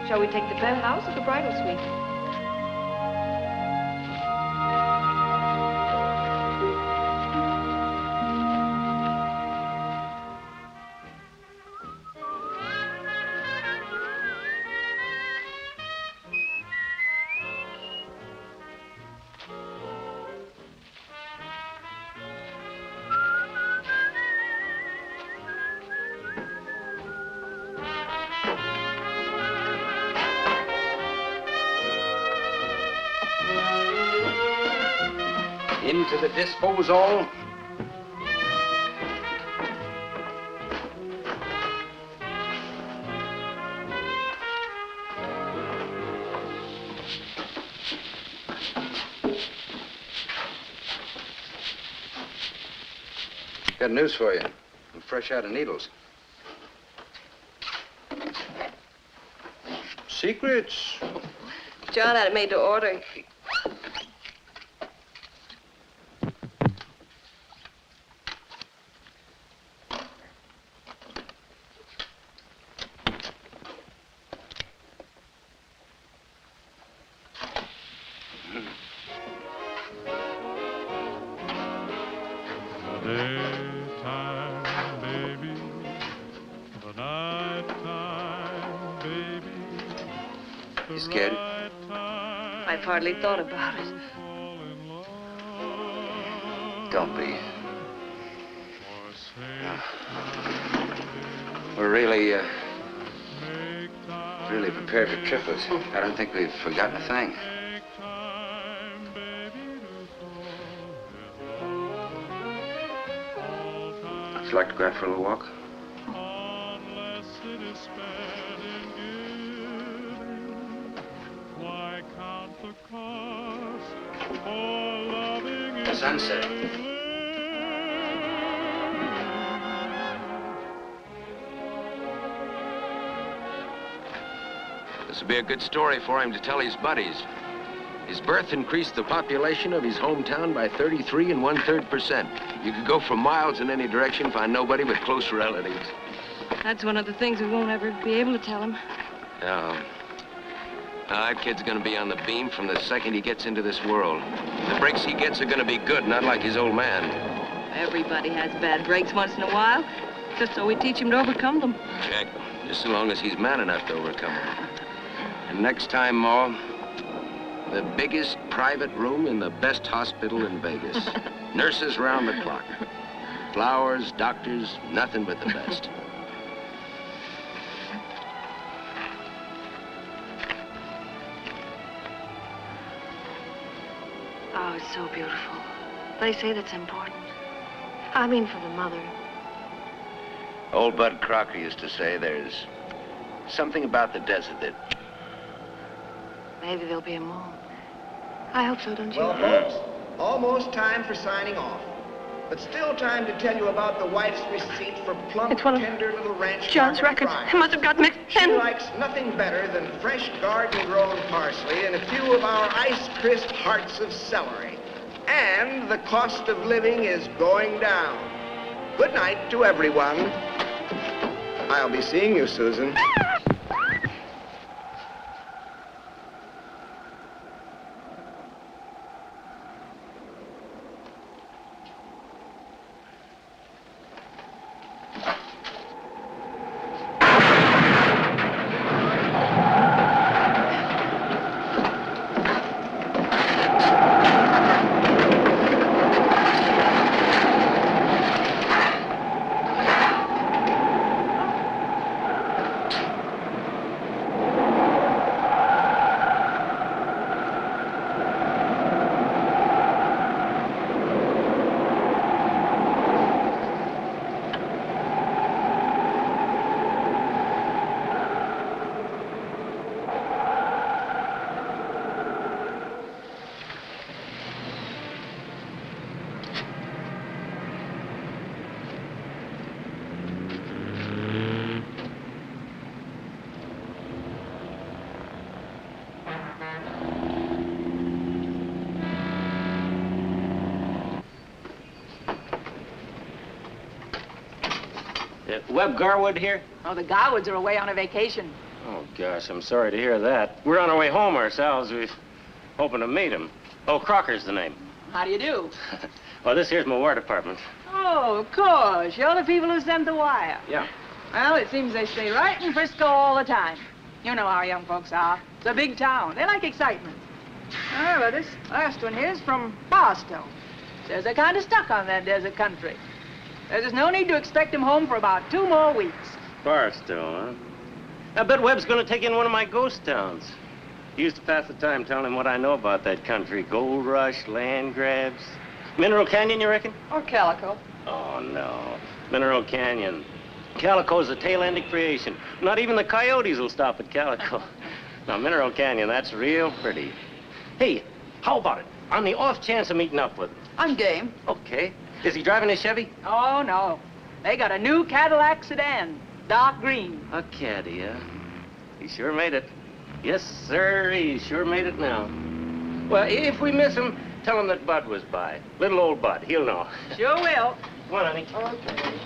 Shall we take the penthouse or the bridal suite? Into the disposal. Got news for you. I'm fresh out of needles. Secrets? John had it made to order. Daytime, baby, the nighttime, baby. You scared? I've hardly thought about it. Don't be. No. We're really prepared for triples. I don't think we've forgotten a thing. Would you like to go out for a little walk? Unless it is spent. count the cost for loving in Sunset. This would be a good story for him to tell his buddies. His birth increased the population of his hometown by 33 1/3%. You could go for miles in any direction, find nobody but close relatives. That's one of the things we won't ever be able to tell him. No. That kid's gonna be on the beam from the second he gets into this world. The breaks he gets are gonna be good, not like his old man. Everybody has bad breaks once in a while, just so we teach him to overcome them. Check. Just so long as he's man enough to overcome them. And next time, Ma, the biggest private room in the best hospital in Vegas. Nurses round the clock. Flowers, doctors, nothing but the best. Oh, it's so beautiful. They say that's important. I mean for the mother. Old Bud Crocker used to say there's something about the desert that... Maybe there'll be a moon. I hope so, don't you? Well, folks, almost time for signing off. But still time to tell you about the wife's receipt for plump, tender little ranch John's market records. fries. I must have got mixed. She likes nothing better than fresh garden-grown parsley and a few of our ice-crisp hearts of celery. And the cost of living is going down. Good night to everyone. I'll be seeing you, Susan. Webb Garwood here? Oh, the Garwoods are away on a vacation. Oh, gosh, I'm sorry to hear that. We're on our way home ourselves. We're hoping to meet him. Oh, Crocker's the name. How do you do? Well, this here's my war department. Oh, of course. You're the people who sent the wire. Yeah. Well, it seems they stay right in Frisco all the time. You know how young folks are. It's a big town. They like excitement. Oh, well, this last one here's from Barstow. Says they're kind of stuck on that desert country. There's no need to expect him home for about 2 more weeks. Barstow, huh? I bet Webb's gonna take in one of my ghost towns. He used to pass the time telling him what I know about that country. Gold rush, land grabs. Mineral Canyon, you reckon? Or Calico. Oh, no. Mineral Canyon. Calico's the tail end of creation. Not even the coyotes will stop at Calico. Now, Mineral Canyon, that's real pretty. Hey, how about it? On the off chance of meeting up with him. I'm game. Okay. Is he driving his Chevy? Oh, no. They got a new Cadillac sedan, dark green. A caddy, huh? He sure made it. Yes, sir, he sure made it now. Well, if we miss him, tell him that Bud was by. Little old Bud, he'll know. Sure will. Come on, honey. Okay.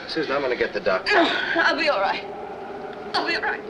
Susan, I'm gonna get the doctor. I'll be all right. I'll be all right.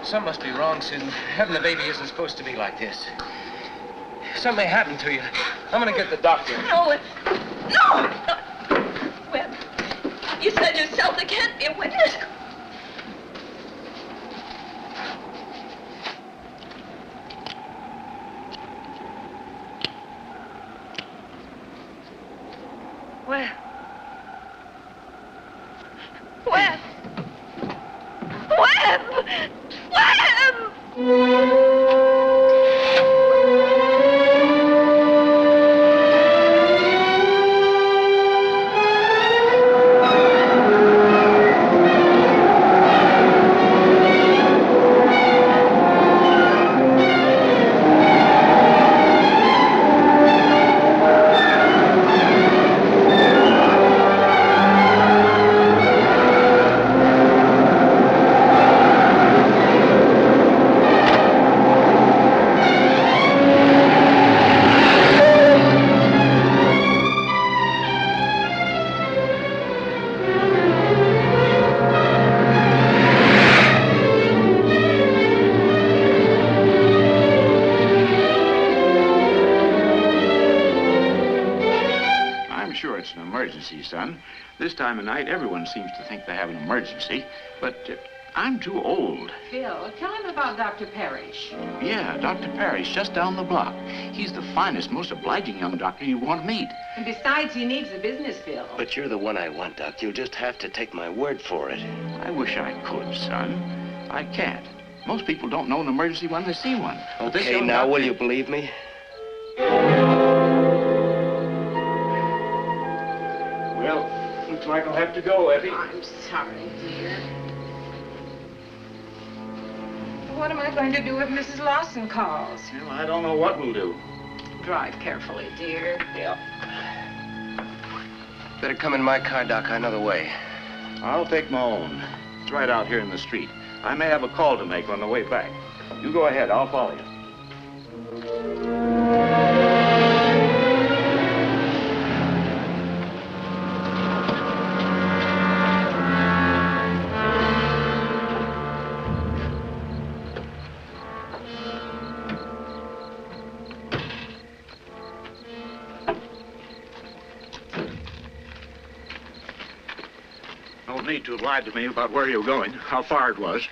Something must be wrong, Susan. Having a baby isn't supposed to be like this. Something may happen to you. I'm gonna get the doctor. No, no! Webb, you said yourself there can't be a witness. Webb. Webb! Webb! Webb! Son. This time of night, everyone seems to think they have an emergency, but I'm too old. Phil, tell him about Dr. Parrish. Yeah, Dr. Parrish, just down the block. He's the finest, most obliging young doctor you want to meet. And besides, he needs the business, Phil. But you're the one I want, Doc. You'll just have to take my word for it. I wish I could, son. I can't. Most people don't know an emergency when they see one. But this Okay, young now, doctor... will you believe me? Well, looks like I'll have to go, Effie. I'm sorry, dear. What am I going to do if Mrs. Lawson calls? Well, I don't know what we'll do. Drive carefully, dear. Yeah. Better come in my car, Doc. I know the way. I'll take my own. It's right out here in the street. I may have a call to make on the way back. You go ahead. I'll follow you. No need to have lied to me about where you were going, how far it was.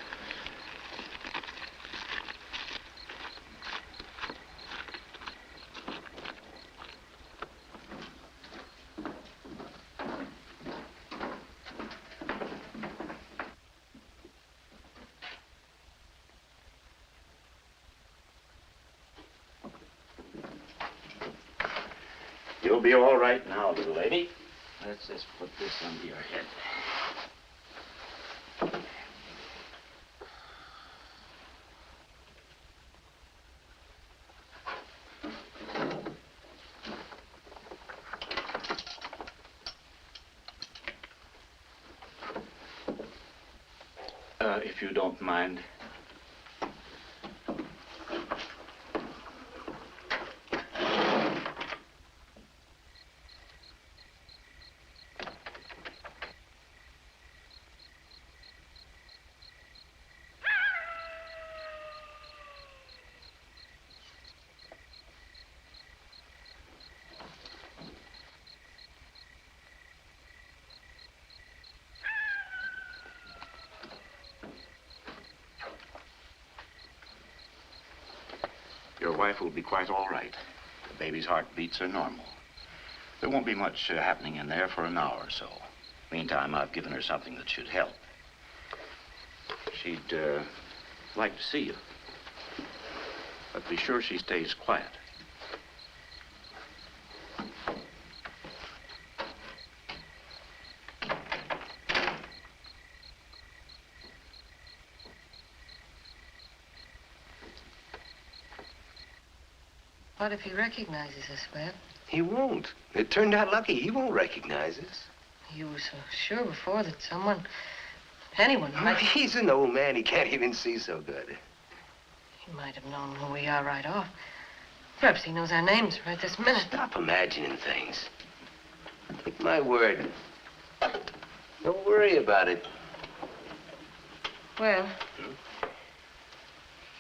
You'll be all right now, little lady. Let's just put this under your head. If you don't mind. Your wife will be quite all right. The baby's heartbeats are normal. There won't be much happening in there for an hour or so. Meantime, I've given her something that should help. She'd like to see you. But be sure she stays quiet. What if he recognizes us, Webb? He won't. It turned out lucky. He won't recognize us. You were so sure before that anyone might... He's an old man. He can't even see so good. He might have known who we are right off. Perhaps he knows our names right this minute. Stop imagining things. Take my word. Don't worry about it. Well,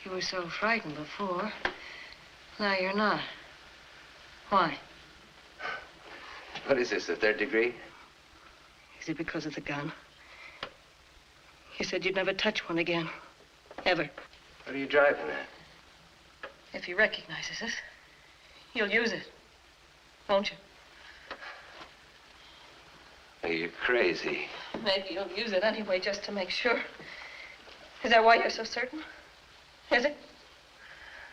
You were so frightened before. Now you're not. Why? What is this, the third degree? Is it because of the gun? You said you'd never touch one again. Ever. What are you driving at? If he recognizes us, you'll use it. Won't you? Are you crazy? Maybe you'll use it anyway, just to make sure. Is that why you're so certain? Is it?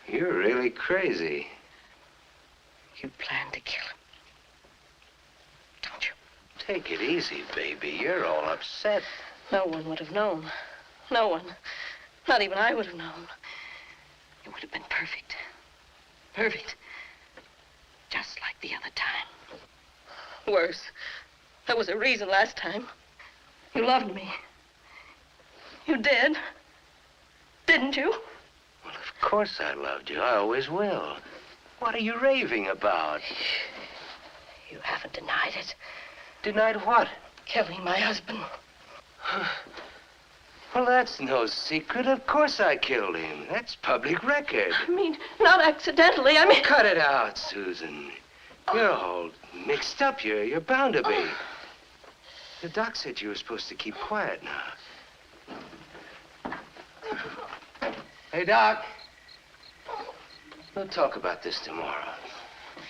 You're really crazy. You planned to kill him. Don't you? Take it easy, baby. You're all upset. No one would have known. No one. Not even I would have known. It would have been perfect. Perfect. Just like the other time. Worse. There was a reason last time. You loved me. You did. Didn't you? Well, of course I loved you. I always will. What are you raving about? You haven't denied it. Denied what? Killing my husband. Well, that's no secret. Of course I killed him. That's public record. I mean, not accidentally. I mean... Cut it out, Susan. You're all mixed up. You're bound to be. The doc said you were supposed to keep quiet now. Hey, Doc. We'll talk about this tomorrow.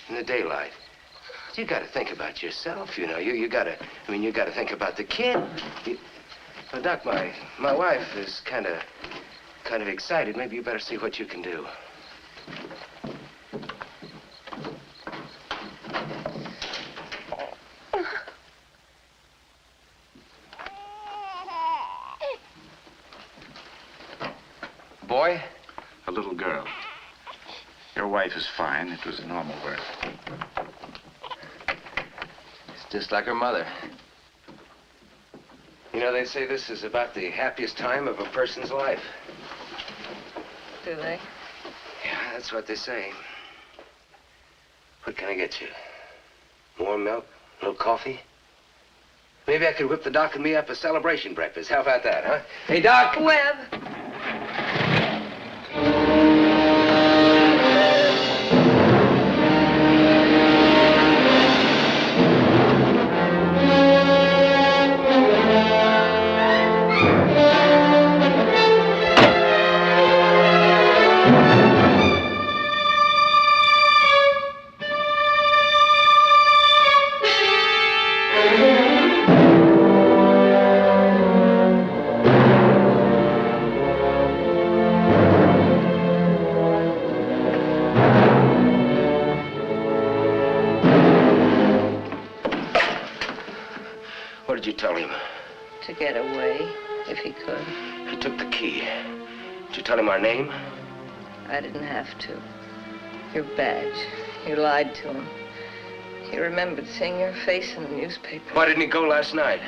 In the daylight. You gotta think about yourself, you know. You gotta think about the kid. Well, Doc, my wife is kind of excited. Maybe you better see what you can do. Boy? A little girl. Your wife is fine. It was a normal birth. It's just like her mother. You know, they say this is about the happiest time of a person's life. Do they? Yeah, that's what they say. What can I get you? More milk? A little coffee? Maybe I could whip the doc and me up a celebration breakfast. How about that, huh? Hey, Doc! Webb! What did you tell him? To get away, if he could. He took the key. Did you tell him our name? I didn't have to. Your badge. You lied to him. He remembered seeing your face in the newspaper. Why didn't he go last night?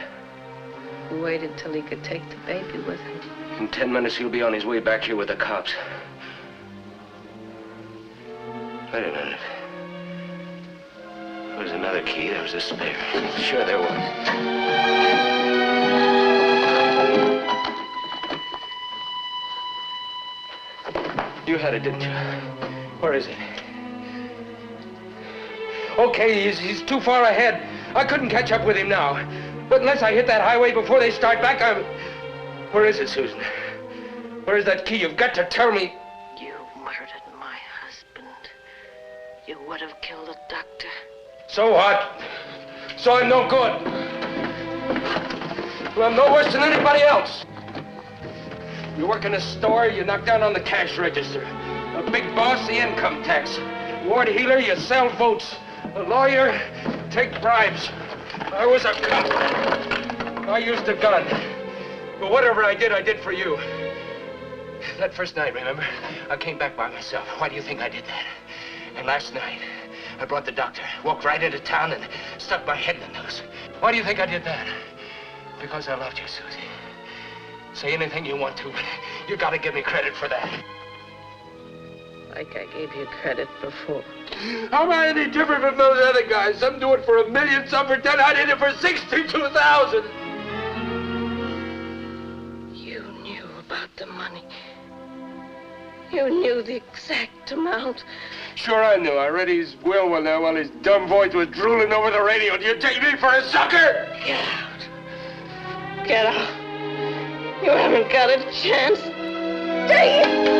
He waited till he could take the baby with him. In 10 minutes, he'll be on his way back here with the cops. Wait a minute. There was another key. There was a spare. Sure there was. You had it, didn't you? Where is it? Okay, he's too far ahead. I couldn't catch up with him now. But unless I hit that highway before they start back, I'm... Where is it, Susan? Where's that key? You've got to tell me. You murdered my husband. You would have killed a doctor. So what? So I'm no good. Well, I'm no worse than anybody else. You work in a store, you knock down on the cash register. A big boss, the income tax. Ward healer, you sell votes. A lawyer, take bribes. I was a cop. I used a gun. But whatever I did for you. That first night, remember? I came back by myself. Why do you think I did that? And last night, I brought the doctor, walked right into town and stuck my head in the news. Why do you think I did that? Because I loved you, Susie. Say anything you want to, but you gotta give me credit for that. Like I gave you credit before. How am I any different from those other guys? Some do it for $1 million, some for 10. I did it for 62,000. You knew about the money. You knew the exact amount. Sure I knew. I read his will one there while his dumb voice was drooling over the radio. Do you take me for a sucker? Get out. Get out. You haven't got a chance. Take it!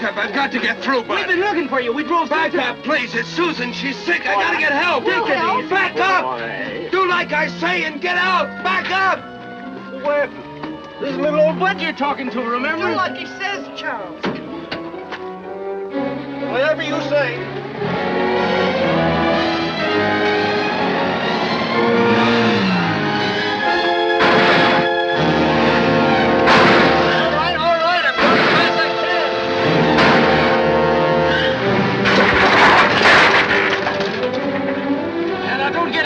I've got to get through, Bud. We've been looking for you. We drove back up, please. It's Susan. She's sick. I gotta get help. We'll help. Back up. Do like I say and get out. Back up. Webb, this little old bud you're talking to, remember? Do like he says, Charles. Whatever you say.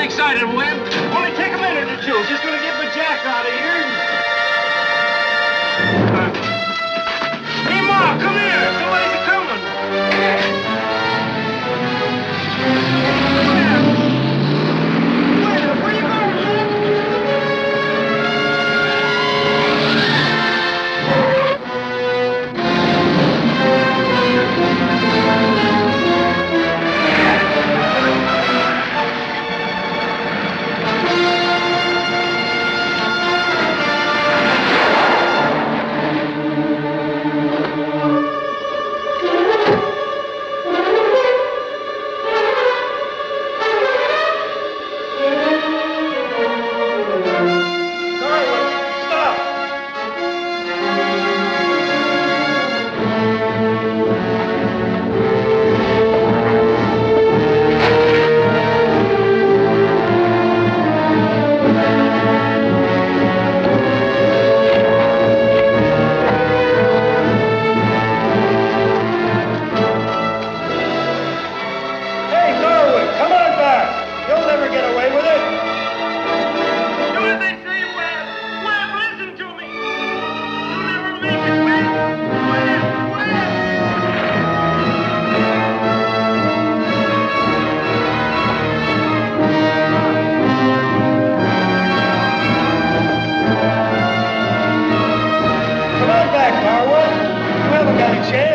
Excited, Webb. Only take a minute or two. Just gonna get my jack out of here. Hey, Ma, come here. Somebody's coming. Where you haven't got a chance.